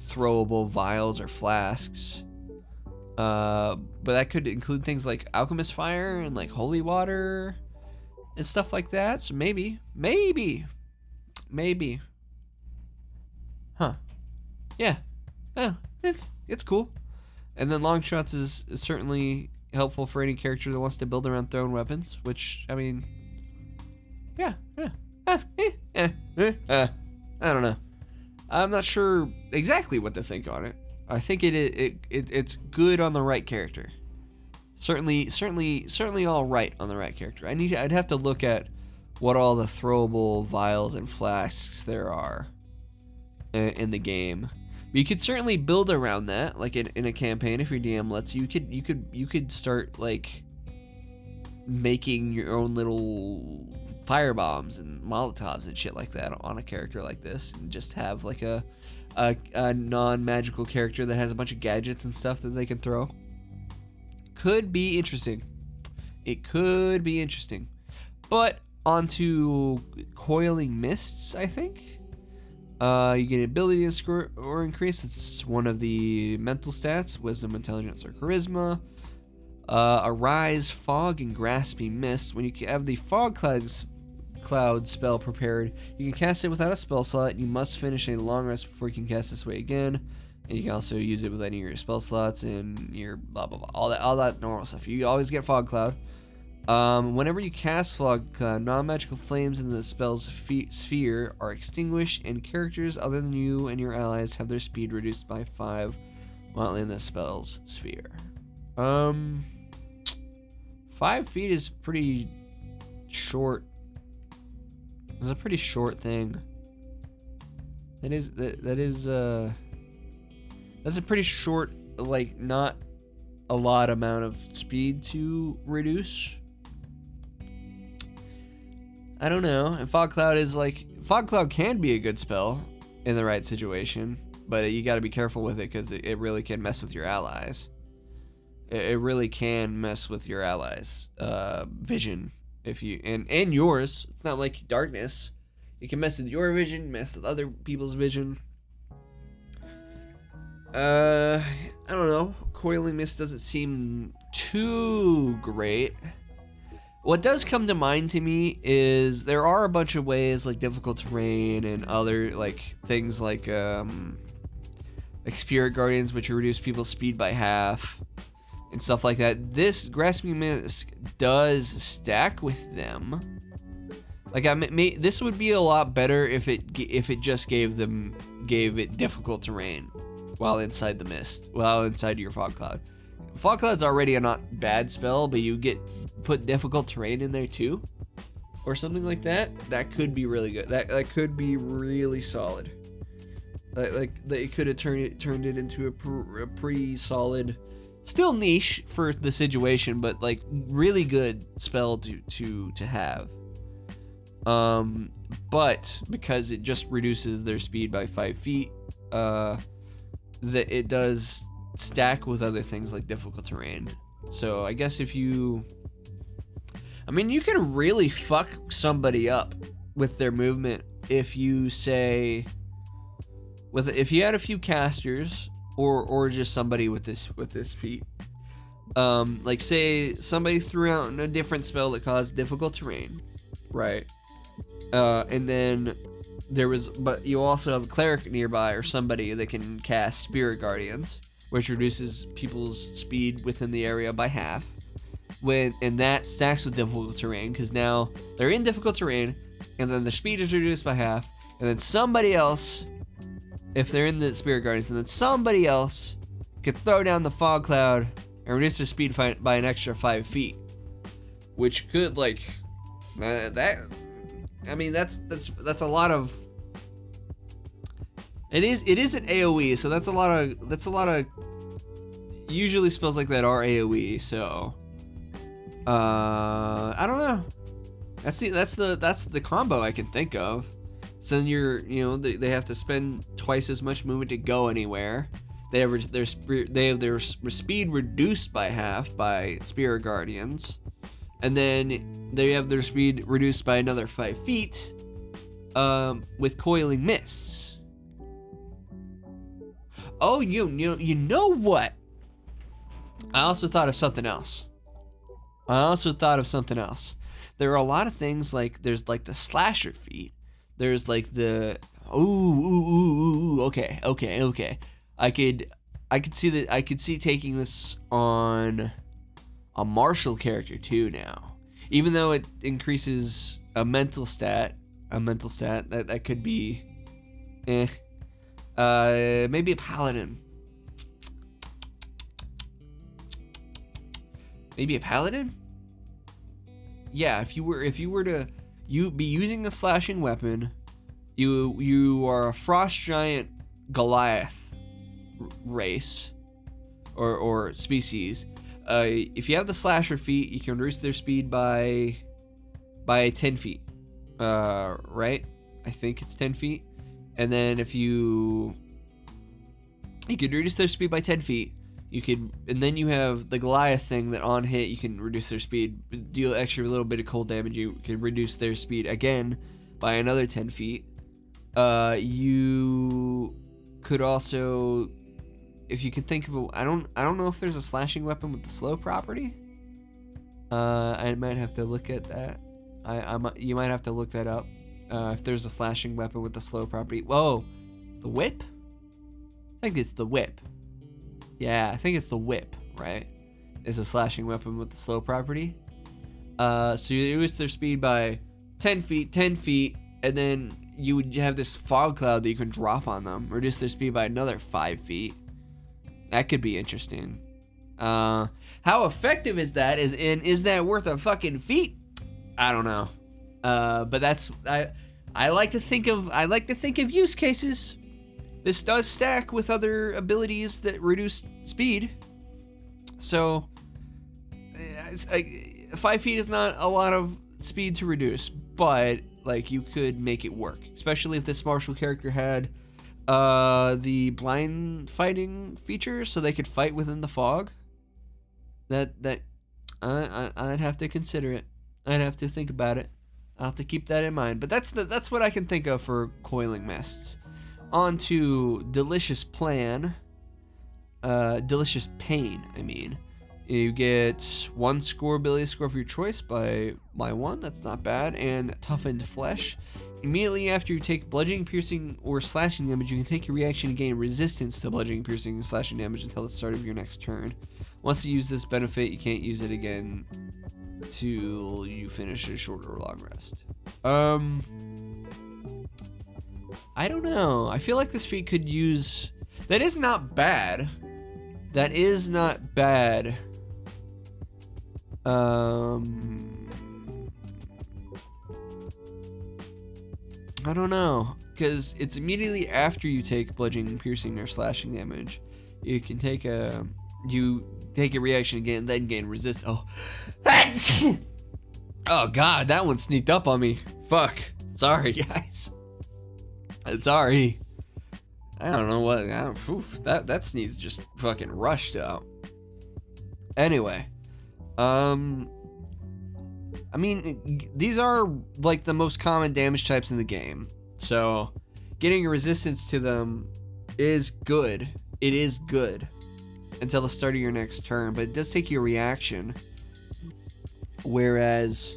throwable vials or flasks. But that could include things like alchemist fire and like holy water and stuff like that. So maybe. Huh. Yeah. Oh, it's cool. And then long shots is certainly helpful for any character that wants to build around thrown weapons, which, I mean, yeah. I don't know. I'm not sure exactly what to think on it. I think it's good on the right character. Certainly all right on the right character. I'd have to look at what all the throwable vials and flasks there are in the game. But you could certainly build around that, like in a campaign, if your DM lets you. You could start like making your own little fire bombs and molotovs and shit like that on a character like this, and just have like a non-magical character that has a bunch of gadgets and stuff that they can throw. Could be interesting. It could be interesting. But onto Coiling Mists, I think. You get ability to score or increase. It's one of the mental stats: wisdom, intelligence, or charisma. Arise, fog, and grasping mist. When you have the fog cloud spell prepared, you can cast it without a spell slot. You must finish a long rest before you can cast this way again. And you can also use it with any of your spell slots and your blah blah blah, all that normal stuff. You always get fog cloud. Whenever you cast fog cloud, non-magical flames in the spell's sphere are extinguished, and characters other than you and your allies have their speed reduced by 5 while in the spell's sphere. 5 feet is pretty short. It's a pretty short thing. That's a pretty short, like, not a lot amount of speed to reduce. I don't know. And Fog Cloud can be a good spell in the right situation, but you got to be careful with it because it really can mess with your allies. It really can mess with your allies' vision if you and yours. It's not like darkness. It can mess with your vision, mess with other people's vision. I don't know. Coiling Mist doesn't seem too great. What does come to mind to me is there are a bunch of ways, like difficult terrain and other like things like Spirit Guardians, which reduce people's speed by half and stuff like that. This Grasping Mist does stack with them. Like this would be a lot better if it just gave it difficult terrain while inside the mist, while inside your fog cloud. Fog Cloud's already a not bad spell, but you put difficult terrain in there too, or something like that. That could be really good. That could be really solid. Like it could have turned it into a pretty solid, still niche for the situation, but like really good spell to have. But because it just reduces their speed by 5 feet, that it does stack with other things like difficult terrain. So I guess you can really fuck somebody up with their movement if you say, if you had a few casters or just somebody with this feat. Like say somebody threw out a different spell that caused difficult terrain, right? And then but you also have a cleric nearby or somebody that can cast Spirit Guardians, which reduces people's speed within the area by half. And that stacks with difficult terrain, because now they're in difficult terrain, and then their speed is reduced by half, and then somebody else, if they're in the Spirit Guardians, and then somebody else could throw down the fog cloud and reduce their speed by an extra 5 feet, which could that's a lot of. It is an AoE, so that's a lot of. Usually spells like that are AoE, so I don't know. That's the combo I can think of. So then they have to spend twice as much movement to go anywhere. They have their speed reduced by half by Spirit Guardians, and then they have their speed reduced by another 5 feet with Coiling Mists. Oh, you know what? I also thought of something else. There are a lot of things, like there's like the slasher feat. There's like the okay. I could see taking this on a martial character too now. Even though it increases a mental stat that could be maybe a paladin. Yeah, if you were to be using a slashing weapon, you are a frost giant Goliath race or species. If you have the slasher feat, you can reduce their speed by 10 feet. Right? I think it's 10 feet. And then if you could reduce their speed by 10 feet, and then you have the Goliath thing that on hit you can reduce their speed, deal extra little bit of cold damage. You can reduce their speed again by another 10 feet. You could also, if you can think of I don't know if there's a slashing weapon with the slow property. I might have to look at that. You might have to look that up. If there's a slashing weapon with the slow property. Whoa, the whip? I think it's the whip. Yeah, I think it's the whip, right? Is a slashing weapon with the slow property. So you reduce their speed by 10 feet, and then you would have this fog cloud that you can drop on them. Reduce their speed by another 5 feet. That could be interesting. How effective is that? Is that worth a fucking feat? I don't know. But that's I like to think of use cases. This does stack with other abilities that reduce speed. So 5 feet is not a lot of speed to reduce, but like you could make it work, especially if this martial character had the blind fighting feature, so they could fight within the fog. That I'd have to consider it. I'd have to think about it. I'll have to keep that in mind. But that's what I can think of for Coiling Mists. On to Delicious Pain, You get 1 score ability score of your choice by 1. That's not bad. And Toughened Flesh. Immediately after you take bludgeoning, piercing, or slashing damage, you can take your reaction to gain resistance to bludgeoning, piercing, and slashing damage until the start of your next turn. Once you use this benefit, you can't use it again till you finish a short or long rest. I don't know. I feel like this feat could use... That is not bad. That is not bad. I don't know, because it's immediately after you take bludgeoning, piercing, or slashing damage. You can take a reaction again, then gain resist. Oh, oh God, that one sneaked up on me. Fuck. Sorry, guys. Sorry. I don't know what. That sneeze just fucking rushed out. Anyway, I mean, these are like the most common damage types in the game, so getting a resistance to them is good. It is good until the start of your next turn, but it does take your reaction. Whereas,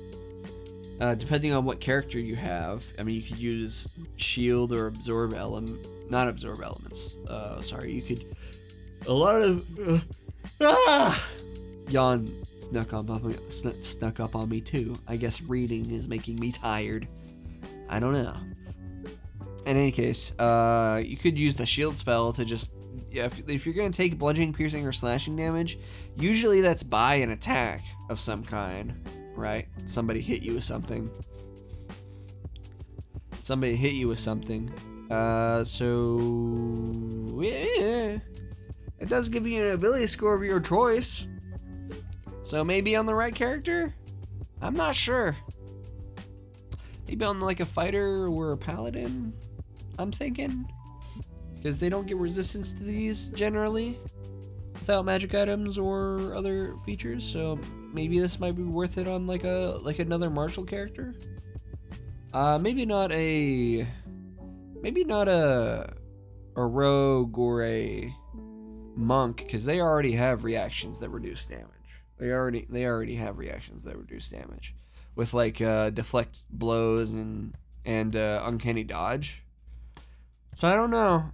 depending on what character you have, I mean, you could use shield or absorb not absorb elements. Sorry, you could. A lot of yawn snuck up on me too. I guess reading is making me tired. I don't know. In any case, you could use the shield spell to just, if you're gonna take bludgeoning, piercing, or slashing damage, usually that's by an attack of some kind, right? Somebody hit you with something. So yeah, it does give you an ability score of your choice. So maybe on the right character? I'm not sure. Maybe on like a fighter or a paladin, I'm thinking. Because they don't get resistance to these generally without magic items or other features. So maybe this might be worth it on like another martial character. Maybe not a rogue or a monk, because they already have reactions that reduce damage. They already have reactions that reduce damage with like deflect blows and uncanny dodge. So I don't know.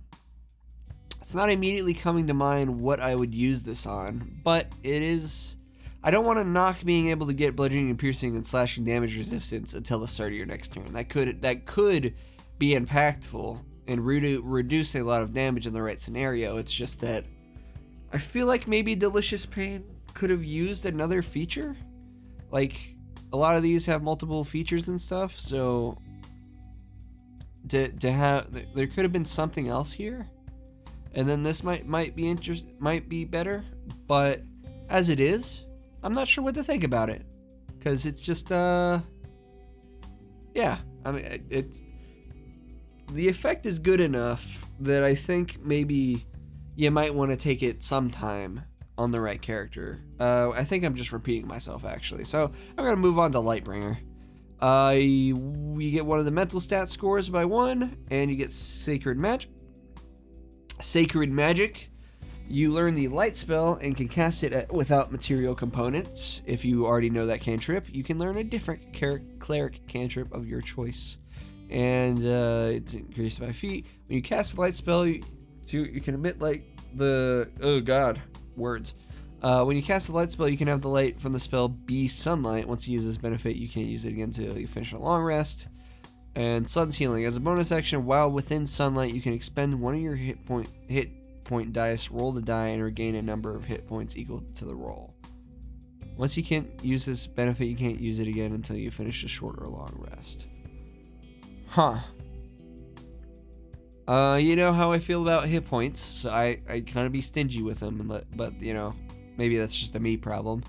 It's not immediately coming to mind what I would use this on, but it is. I don't want to knock being able to get bludgeoning and piercing and slashing damage resistance until the start of your next turn. That could be impactful and reduce a lot of damage in the right scenario. It's just that I feel like maybe Delicious Pain could have used another feature. Like, a lot of these have multiple features and stuff, so to have, there could have been something else here, and then this might be better. But as it is, I'm not sure what to think about it, because it's just yeah, I mean, it's the effect is good enough that I think maybe you might want to take it sometime on the right character. I think I'm just repeating myself, actually. So I'm going to move on to Lightbringer. We get one of the mental stat scores by 1, and you get Sacred Magic. You learn the light spell and can cast it without material components. If you already know that cantrip, you can learn a different cleric cantrip of your choice. And it's increased by feet. When you cast the light spell, you can emit like the... Oh god, words. When you cast the light spell, you can have the light from the spell be sunlight. Once you use this benefit, you can't use it again until you finish a long rest. And Sun's Healing. As a bonus action, while within sunlight, you can expend one of your hit point dice, roll the die, and regain a number of hit points equal to the roll. Once you can't use this benefit, you can't use it again until you finish a short or long rest. Huh. You know how I feel about hit points, so I kind of be stingy with them, but you know, maybe that's just a me problem.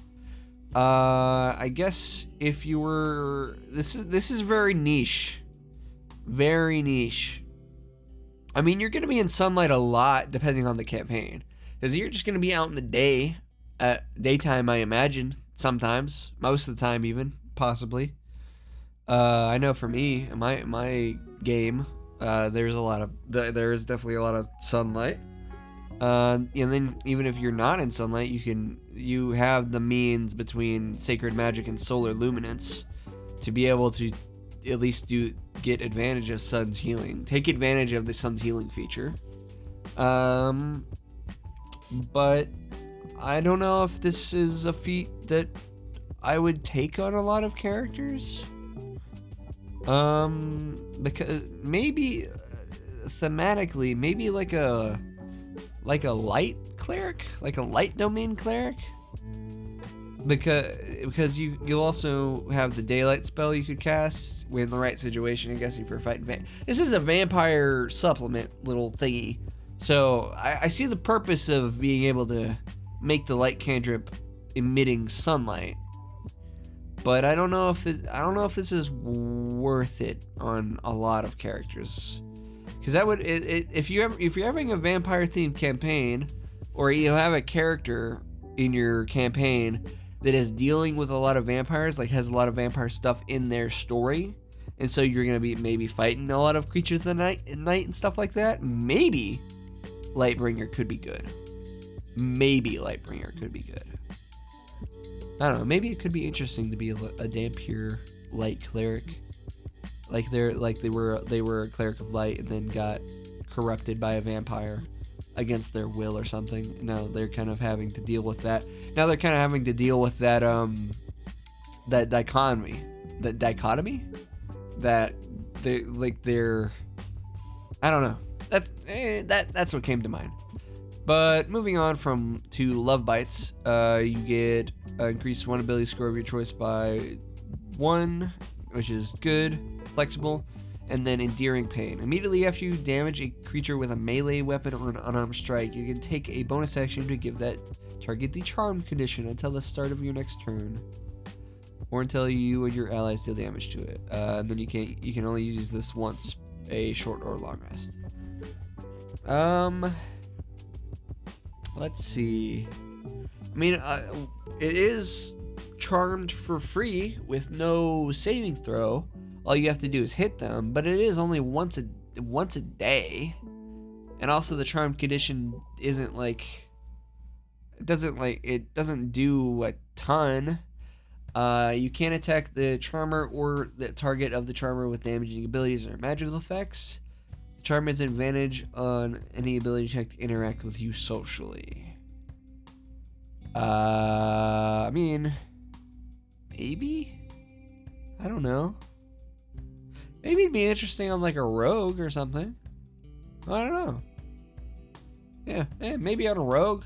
I guess if you were, this is very niche. Very niche. I mean, you're going to be in sunlight a lot depending on the campaign, because you're just going to be out in the day, at daytime, I imagine, sometimes, most of the time even, possibly. I know for me, in my game, there is definitely a lot of sunlight. And then even if you're not in sunlight, you have the means between sacred magic and solar luminance to be able to at least get advantage of sun's healing. Take advantage of the sun's healing feature. But I don't know if this is a feat that I would take on a lot of characters. Because maybe thematically, maybe like a light cleric, like a light domain cleric. Because you'll also have the daylight spell you could cast in the right situation. I guess if you're fighting this is a vampire supplement little thingy, so I see the purpose of being able to make the light cantrip emitting sunlight. But I don't know if this is worth it on a lot of characters, because that would if you're having a vampire themed campaign, or you have a character in your campaign that is dealing with a lot of vampires, like has a lot of vampire stuff in their story, and so you're gonna be maybe fighting a lot of creatures of the night and stuff like that. Maybe Lightbringer could be good. I don't know. Maybe it could be interesting to be a Dhampir light cleric, like they were a cleric of light and then got corrupted by a vampire against their will or something. Now they're kind of having to deal with that. Now they're kind of having to deal with that that dichotomy that they're I don't know. That's what came to mind. But moving on to Love Bites, you get increase one ability score of your choice by 1, which is good, flexible, and then Endearing Pain. Immediately after you damage a creature with a melee weapon or an unarmed strike, you can take a bonus action to give that target the Charmed condition until the start of your next turn, or until you and your allies deal damage to it. And then you can only use this once, a short or long rest. Let's see. I mean, it is charmed for free with no saving throw. All you have to do is hit them, but it is only once a day. And also the charmed condition isn't it doesn't do a ton. You can't attack the charmer or the target of the charmer with damaging abilities or magical effects. The charmer has an advantage on any ability check to interact with you socially. I mean, maybe? I don't know. Maybe it'd be interesting on like a rogue or something. I don't know. Yeah, maybe on a rogue.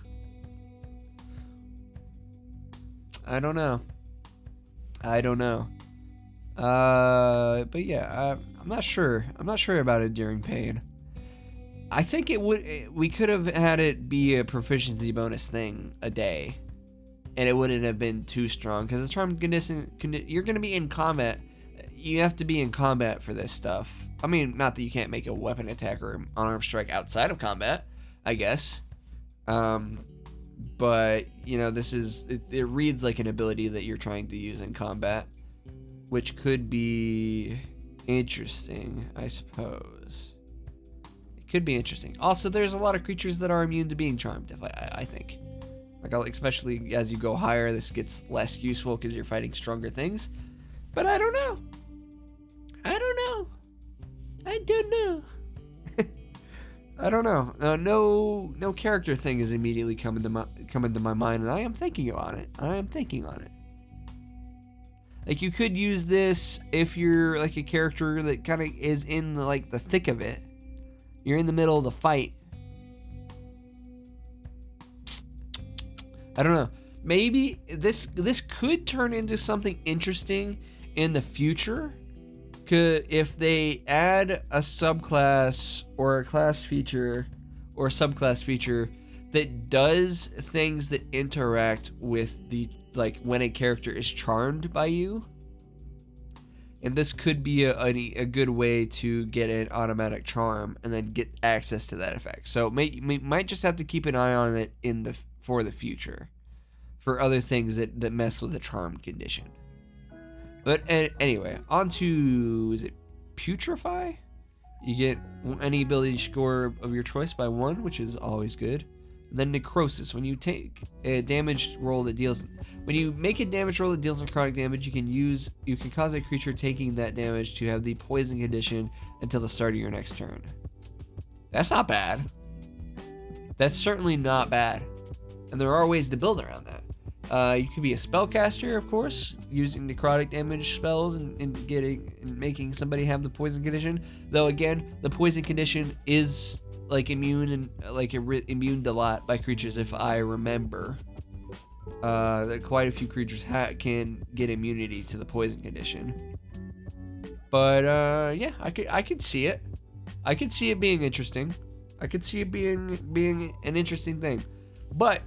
I don't know. But yeah, I'm not sure. I'm not sure about Enduring Pain. I think we could have had it be a proficiency bonus thing a day, and it wouldn't have been too strong, because the charmed condition, you're going to be in combat. You have to be in combat for this stuff. I mean, not that you can't make a weapon attack or unarmed strike outside of combat, I guess. But, you know, it reads like an ability that you're trying to use in combat, which could be interesting, I suppose. It could be interesting. Also, there's a lot of creatures that are immune to being charmed, I think. Like, especially as you go higher, this gets less useful because you're fighting stronger things. But I don't know. I don't know. I don't know. No character thing is immediately coming to my mind, and I am thinking on it. Like, you could use this if you're like a character that kind of is in the thick of it. You're in the middle of the fight. I don't know. Maybe this could turn into something interesting in the future. If they add a subclass or a class feature or a subclass feature that does things that interact with when a character is charmed by you. And this could be a good way to get an automatic charm and then get access to that effect. So might just have to keep an eye on it for the future, for other things that mess with the charmed condition. But anyway, on to, is it Putrefy? You get any ability score of your choice by 1, which is always good. And then necrosis. When you take a damage roll that deals, when you make a damage roll that deals necrotic damage, you can cause a creature taking that damage to have the poison condition until the start of your next turn. That's not bad. That's certainly not bad. And there are ways to build around that. You can be a spellcaster, of course, using necrotic damage spells and making somebody have the poison condition. Though again, the poison condition is like immune and immune a lot by creatures, if I remember. Quite a few creatures can get immunity to the poison condition. But yeah, I could see it. I could see it being interesting. I could see it being an interesting thing, but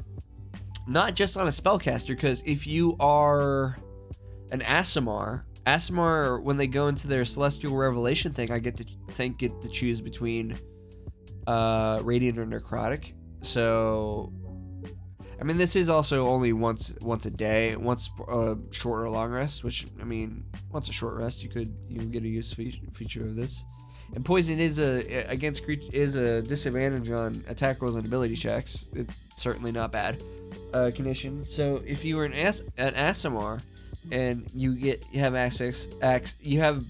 not just on a spellcaster. Because if you are an Aasimar, when they go into their Celestial Revelation thing, I get to choose between Radiant or Necrotic. So, I mean, this is also only once a day, once a short or long rest. Which, I mean, once a short rest, you get a use feature of this. And poison is a disadvantage on attack rolls and ability checks. It's certainly not bad condition. So if you were an Aasimar and you have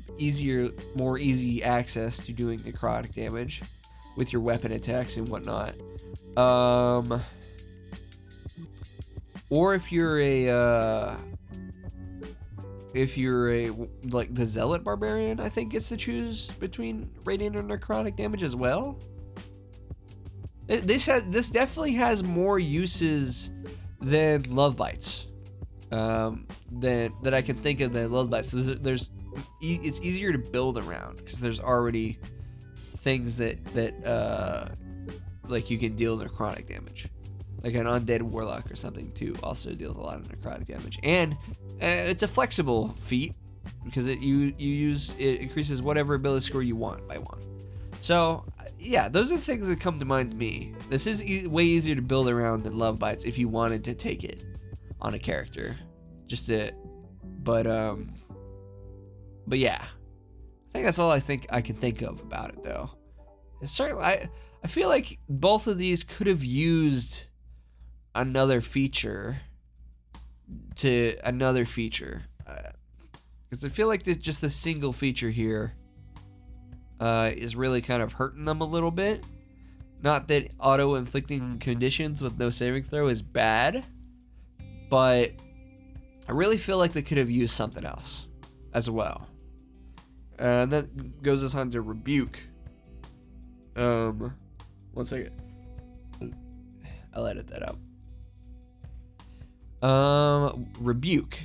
more easy access to doing necrotic damage with your weapon attacks and whatnot. Or if you're like the Zealot Barbarian, I think gets to choose between Radiant or Necrotic damage as well. This definitely has more uses than Love Bites, that I can think of than Love Bites. So it's easier to build around because there's already things that like you can deal necrotic damage. Like an undead warlock or something too also deals a lot of necrotic damage, and it's a flexible feat because it increases whatever ability score you want by 1. So yeah, those are the things that come to mind to me. This is way easier to build around than Love Bites if you wanted to take it on a character. But yeah, I think that's all I can think of about it though. It's certainly I feel like both of these could have used another feature because I feel like just the single feature here is really kind of hurting them a little bit. Not that auto-inflicting conditions with no saving throw is bad, but I really feel like they could have used something else as well. And that goes us on to Rebuke. 1 second. I'll edit that out. Rebuke,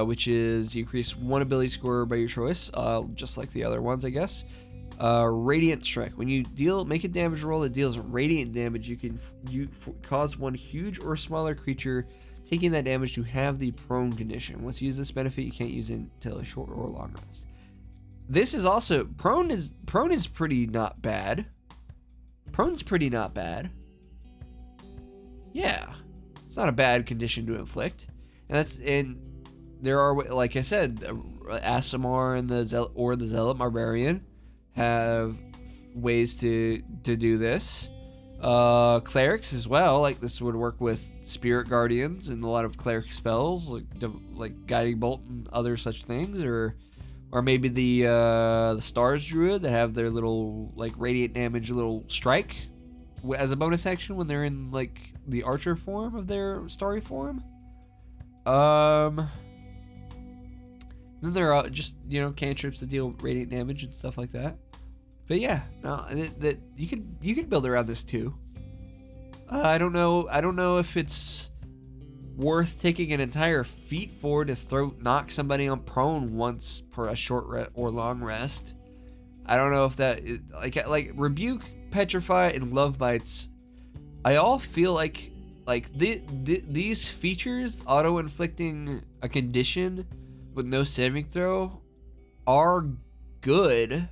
which is you increase 1 ability score by your choice, just like the other ones, I guess. Radiant Strike. When you make a damage roll that deals radiant damage, you can cause one huge or smaller creature taking that damage to have the prone condition. Once you use this benefit, you can't use it until a short or long rest. This is also prone is pretty not bad. Prone's pretty not bad. Yeah. It's not a bad condition to inflict, and there are, like I said, Aasimar and the Zealot Barbarian have ways to do this. Clerics as well, like this would work with Spirit Guardians and a lot of cleric spells, like Guiding Bolt and other such things, or maybe the Stars Druid that have their little like radiant damage little strike as a bonus action when they're in like the archer form of their starry form. Then there are just cantrips that deal radiant damage and stuff like that. But yeah, no, that you could build around this too. I don't know if it's worth taking an entire feat for to knock somebody on prone once per a short or long rest. I don't know if that is, like Rebuke, Putrefy, and Love Bites. I all feel like these features, auto-inflicting a condition with no saving throw, are good,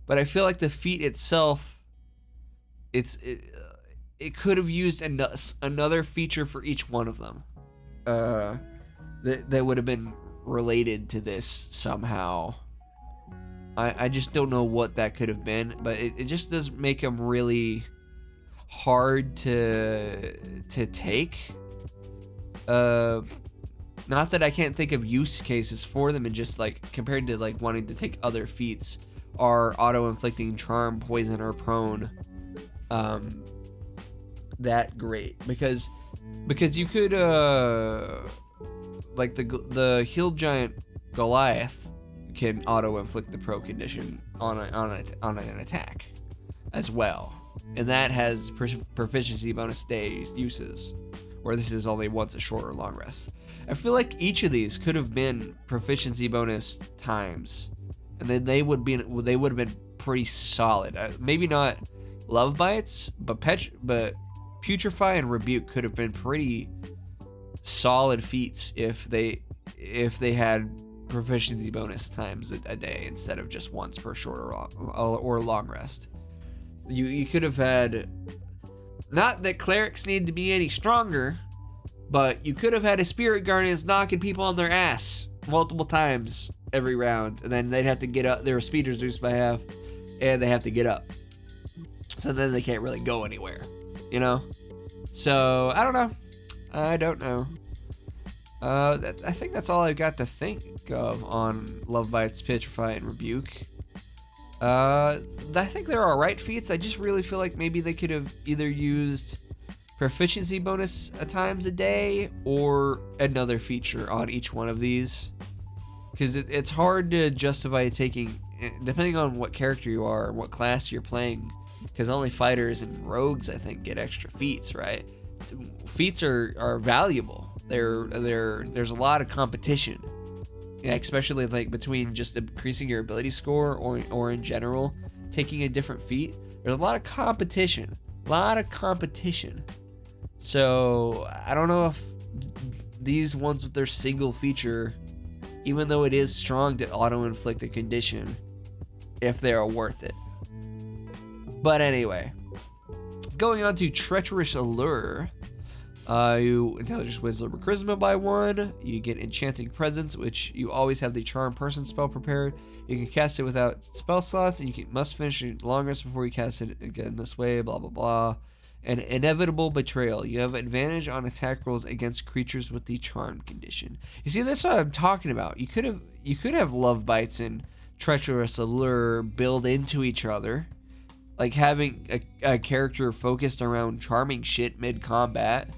but I feel like the feat itself, it could have used another feature for each one of them. That would have been related to this somehow. I just don't know what that could have been, but it just does make them really hard to take. Not that I can't think of use cases for them, and just like compared to like wanting to take other feats, are auto-inflicting charm, poison, or prone that great? Because you could like the healed giant Goliath can auto-inflict the pro condition on an attack as well, and that has proficiency bonus day uses, where this is only once a short or long rest. I feel like each of these could have been proficiency bonus times, and then they would have been pretty solid. Maybe not Love Bites, but Putrefy and Rebuke could have been pretty solid feats if they had proficiency bonus times a day instead of just once per short or long rest. You could have had, not that clerics need to be any stronger, but you could have had a spirit guardians knocking people on their ass multiple times every round, and then they'd have to get up. Their speed reduced by half, and they have to get up. So then they can't really go anywhere, you know? So, I don't know. I think that's all I've got to think of on Love Bites, Putrefy, and Rebuke. I think they're alright feats. I just really feel like maybe they could have either used proficiency bonus times a day or another feature on each one of these, because it's hard to justify taking, depending on what character you are and what class you're playing, because only fighters and rogues I think get extra feats, right? Feats are valuable. There's a lot of competition, yeah, especially like between just increasing your ability score or in general taking a different feat. There's a lot of competition. So I don't know if these ones with their single feature, even though it is strong to auto-inflict a condition, if they are worth it. But anyway, going on to Treacherous Allure. You Intelligence, Wisdom, or Charisma by 1. You get Enchanting Presence, which you always have the Charm Person spell prepared. You can cast it without spell slots, and you must finish it long rest before you cast it again this way, blah blah blah. And Inevitable Betrayal. You have advantage on attack rolls against creatures with the Charm condition. You see, that's what I'm talking about. You could have Love Bites and Treacherous Allure build into each other, like having a character focused around charming shit mid-combat,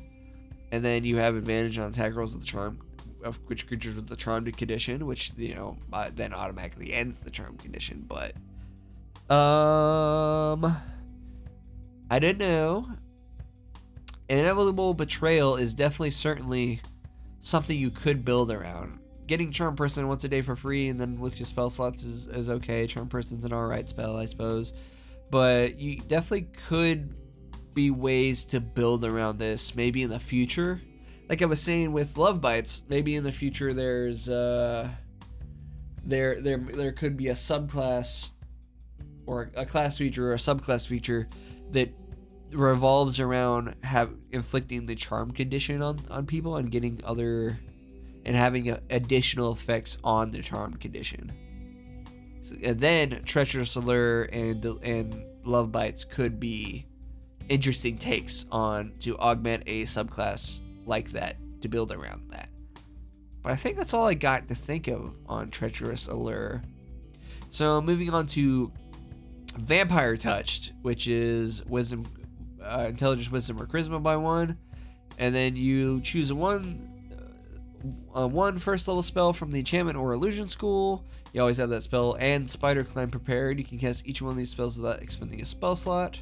and then you have advantage on attack rolls of which creatures with the Charmed condition, which, you know, then automatically ends the Charm condition. But I don't know. Inevitable Betrayal is certainly something you could build around. Getting Charm Person once a day for free, and then with your spell slots is okay. Charm Person's an alright spell, I suppose. But you definitely could be ways to build around this, maybe in the future. Like I was saying with Love Bites, maybe in the future there's there could be a subclass or a class feature or a subclass feature that revolves around inflicting the charm condition on people and getting having additional effects on the charm condition. So, and then Treacherous Allure and Love Bites could be interesting takes on to augment a subclass like that to build around that. But I think that's all I got to think of on Treacherous Allure. So moving on to Vampire Touched, which is Wisdom, Intelligence, Wisdom, or Charisma by 1, and then you choose one first level spell from the enchantment or illusion school. You always have that spell and Spider Climb prepared. You can cast each one of these spells without expending a spell slot.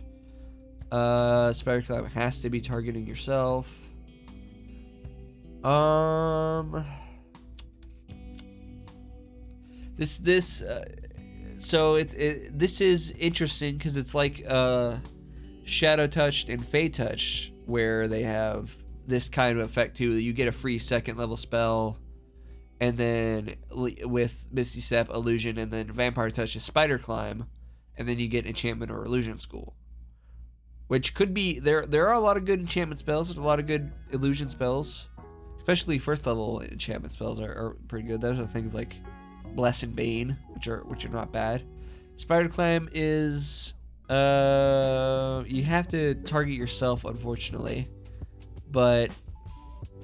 Spider Climb has to be targeting yourself. This is interesting because it's like Shadow Touched and Fey Touched, where they have this kind of effect too. You get a free second level spell, and then with Misty Step, Illusion, and then Vampire Touch is Spider Climb, and then you get Enchantment or Illusion School, which could be there. There are a lot of good enchantment spells and a lot of good illusion spells, especially first level enchantment spells are pretty good. Those are things like Bless and Bane, which are not bad. Spider Climb is You have to target yourself, unfortunately. But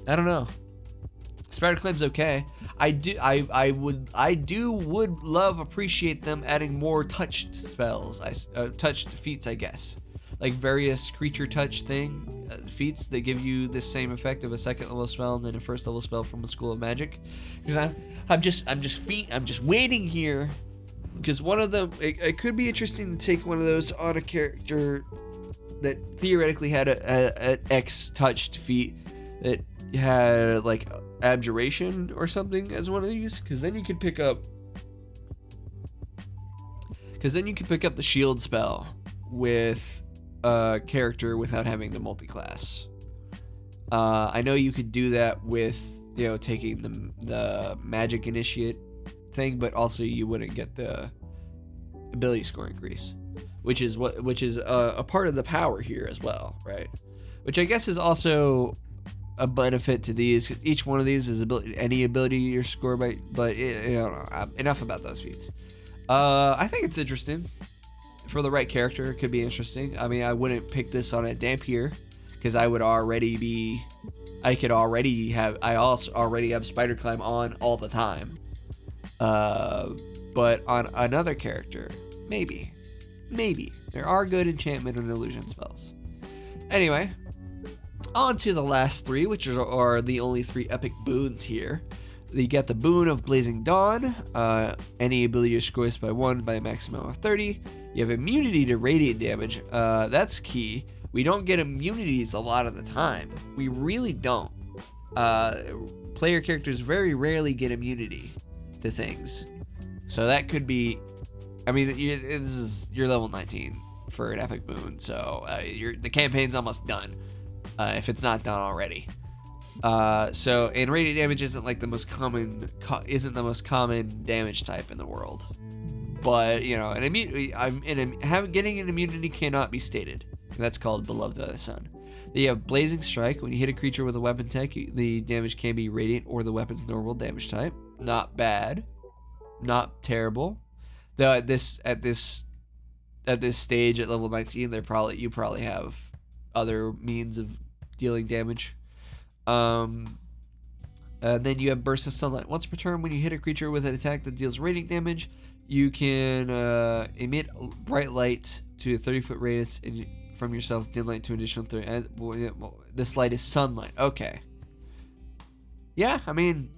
I don't know. Spider Climb's okay. I would appreciate them adding more touched spells, touched feats, I guess, like various creature touch feats that give you the same effect of a second level spell and then a first level spell from a school of magic. Because I'm just waiting here. Because one of them, it could be interesting to take one of those on a character that theoretically had a X touched feat that had like abjuration or something as one of these, because then you could pick up the shield spell with a character without having the multi-class. I know you could do that with, you know, taking the magic initiate thing, but also you wouldn't get the ability score increase, which is a part of the power here as well, right? Which I guess is also a benefit to these. Each one of these is any ability you score by, but enough about those feats. I think it's interesting for the right character. It could be interesting. I mean, I wouldn't pick this on a Dhampir because I already have Spider Climb on all the time. But on another character, maybe there are good enchantment and illusion spells. Anyway, on to the last three, which are the only three epic boons here. You get the Boon of Blazing Dawn. Any ability you score by 1 by a maximum of 30. You have immunity to radiant damage. That's key. We don't get immunities a lot of the time. We really don't. Player characters very rarely get immunity to things. So that could be... I mean, you're level 19 for an epic boon, so the campaign's almost done. If it's not done already. And radiant damage isn't like the most common damage type in the world. But you know, getting an immunity cannot be stated. And that's called Beloved by the Sun. Then you have Blazing Strike. When you hit a creature with a weapon tech, the damage can be radiant or the weapon's normal damage type. Not bad, not terrible. Though at this stage at level 19, you probably have other means of dealing damage. And then you have Burst of Sunlight. Once per turn, when you hit a creature with an attack that deals radiant damage, you can emit bright light to a 30-foot radius from yourself, dim light to an additional 30. This light is sunlight. Okay. Yeah, I mean,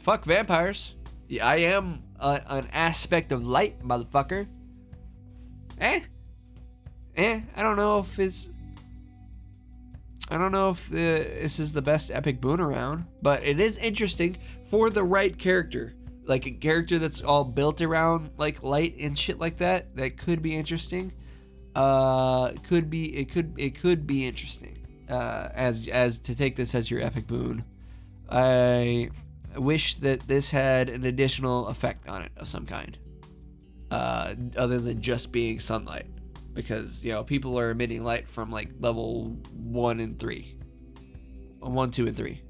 fuck vampires. Yeah, I am an aspect of light, motherfucker. I don't know if this is the best epic boon around, but it is interesting for the right character. Like a character that's all built around like light and shit like that. That could be interesting. It could be interesting. As to take this as your epic boon. I wish that this had an additional effect on it of some kind, other than just being sunlight. Because, you know, people are emitting light from like level 1 and 3. 1, 2, and 3.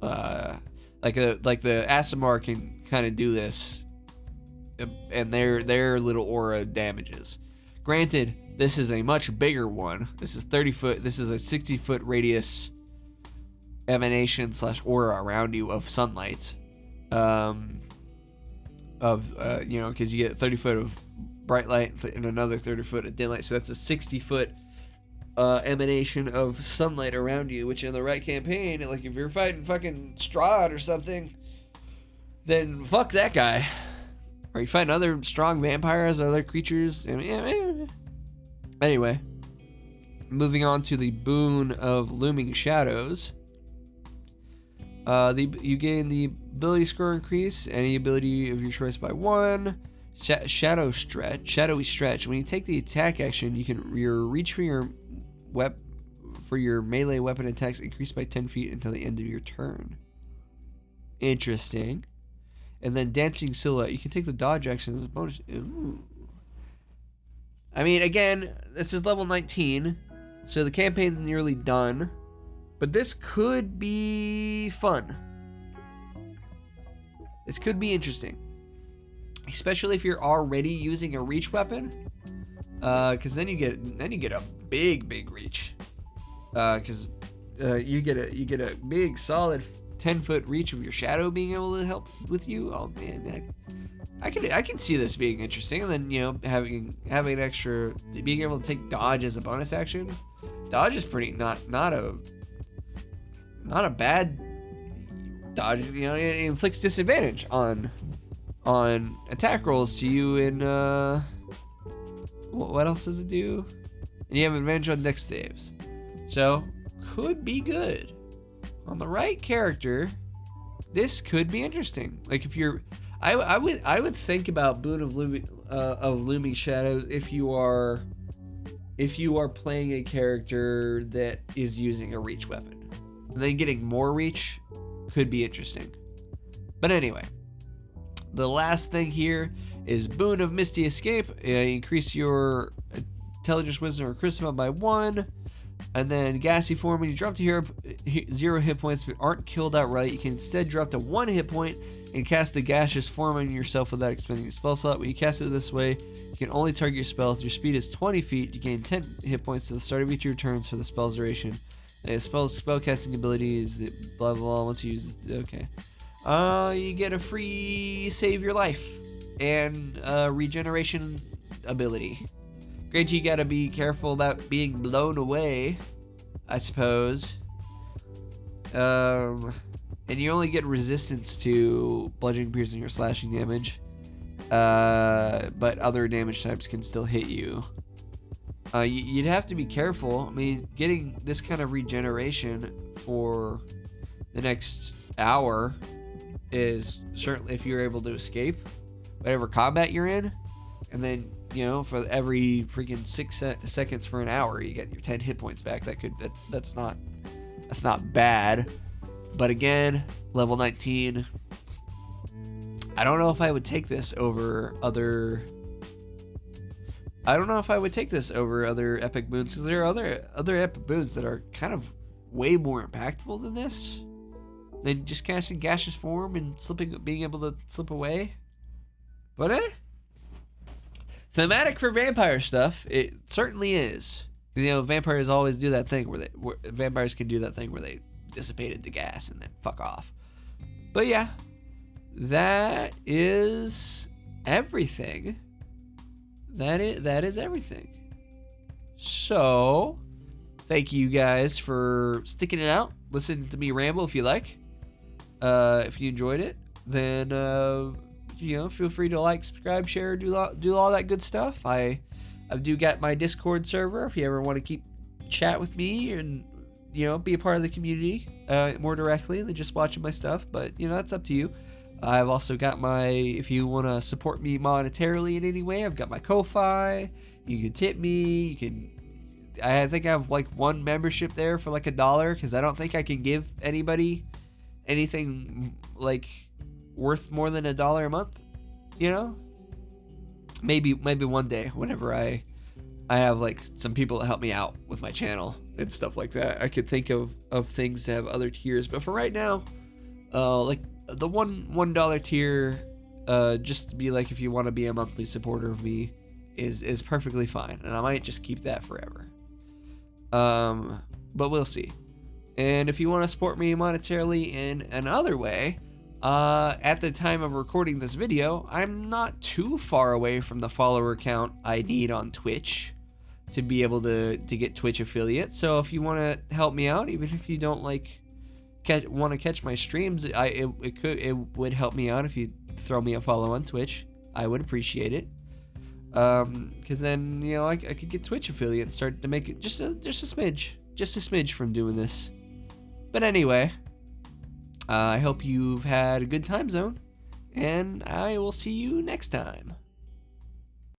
Like the Aasimar can kind of do this, and their little aura damages. Granted, this is a much bigger one. This is 30 foot. This is a 60-foot radius emanation / aura around you of sunlight. Because you get 30 foot of bright light and another 30 foot of dim light, so that's a 60-foot emanation of sunlight around you, which in the right campaign, like if you're fighting fucking Strahd or something, then fuck that guy. Or you find other strong vampires or other creatures. Anyway, moving on to the Boon of Looming Shadows. You gain the ability score increase, any ability of your choice by 1. Shadowy Stretch. When you take the attack action, your reach for your melee weapon attacks increase by 10 feet until the end of your turn. Interesting. And then Dancing Silhouette. You can take the dodge action as a bonus. Ooh. I mean, again, this is level 19, so the campaign's nearly done. But this could be fun. This could be interesting. Especially if you're already using a reach weapon. because then you get a big reach. Because you get a big solid 10-foot reach of your shadow being able to help with you. Oh man, I can see this being interesting. And then, you know, having an extra, being able to take dodge as a bonus action. Dodge is pretty not a bad dodge. You know, it inflicts disadvantage on attack rolls to you. In what else does it do? And you have advantage on dex saves, so could be good. On the right character, this could be interesting. Like if you're, I would think about Boon of Looming Shadows if you are playing a character that is using a reach weapon, and then getting more reach could be interesting. But anyway, the last thing here is Boon of Misty Escape. Increase your intelligence, wisdom, or charisma by 1. And then gassy form, when you drop to 0 hit points but aren't killed outright, you can instead drop to 1 hit point and cast the gaseous form on yourself without expending a spell slot. When you cast it this way, you can only target your spell. If your speed is 20 feet, you gain 10 hit points to the start of each of your turns for the spell's duration. And spell casting ability is the blah blah. Once you use it, okay. You get a free save your life and regeneration ability. Granted, you gotta be careful about being blown away, I suppose. And you only get resistance to bludgeoning, piercing, or slashing damage. But other damage types can still hit you. You'd have to be careful. I mean, getting this kind of regeneration for the next hour is certainly, if you're able to escape whatever combat you're in, and then, you know, for every freaking 6 seconds for an hour, you get your 10 hit points back. That's not bad. But again, level 19. I don't know if I would take this over other. I don't know if I would take this over other epic boons, because there are other epic boons that are kind of way more impactful than this. Than just casting gaseous form and being able to slip away. But thematic for vampire stuff, it certainly is. You know, vampires always do that thing where vampires can do that thing where they dissipate into gas and then fuck off. But yeah, that is everything. That is everything. So, thank you guys for sticking it out. Listen to me ramble if you like. If you enjoyed it, then you know, feel free to like, subscribe, share, do all that good stuff. I do got my Discord server if you ever want to keep chat with me and, you know, be a part of the community more directly than just watching my stuff. But, you know, that's up to you. I've also got if you want to support me monetarily in any way, I've got my Ko-Fi. You can tip me. I think I have like one membership there for like $1, because I don't think I can give anybody anything like worth more than $1 a month, you know. Maybe one day, whenever I have like some people to help me out with my channel and stuff like that, I could think of things to have other tiers. But for right now, like the $1 tier, just to be like, if you want to be a monthly supporter of me, is perfectly fine, and I might just keep that forever. But we'll see. And if you want to support me monetarily in another way, at the time of recording this video, I'm not too far away from the follower count I need on Twitch to be able to get Twitch affiliate. So if you want to help me out, even if you don't want to catch my streams, it would help me out if you throw me a follow on Twitch. I would appreciate it. Because then, you know, I could get Twitch affiliate and start to make it just a smidge from doing this. But anyway, I hope you've had a good time zone, and I will see you next time.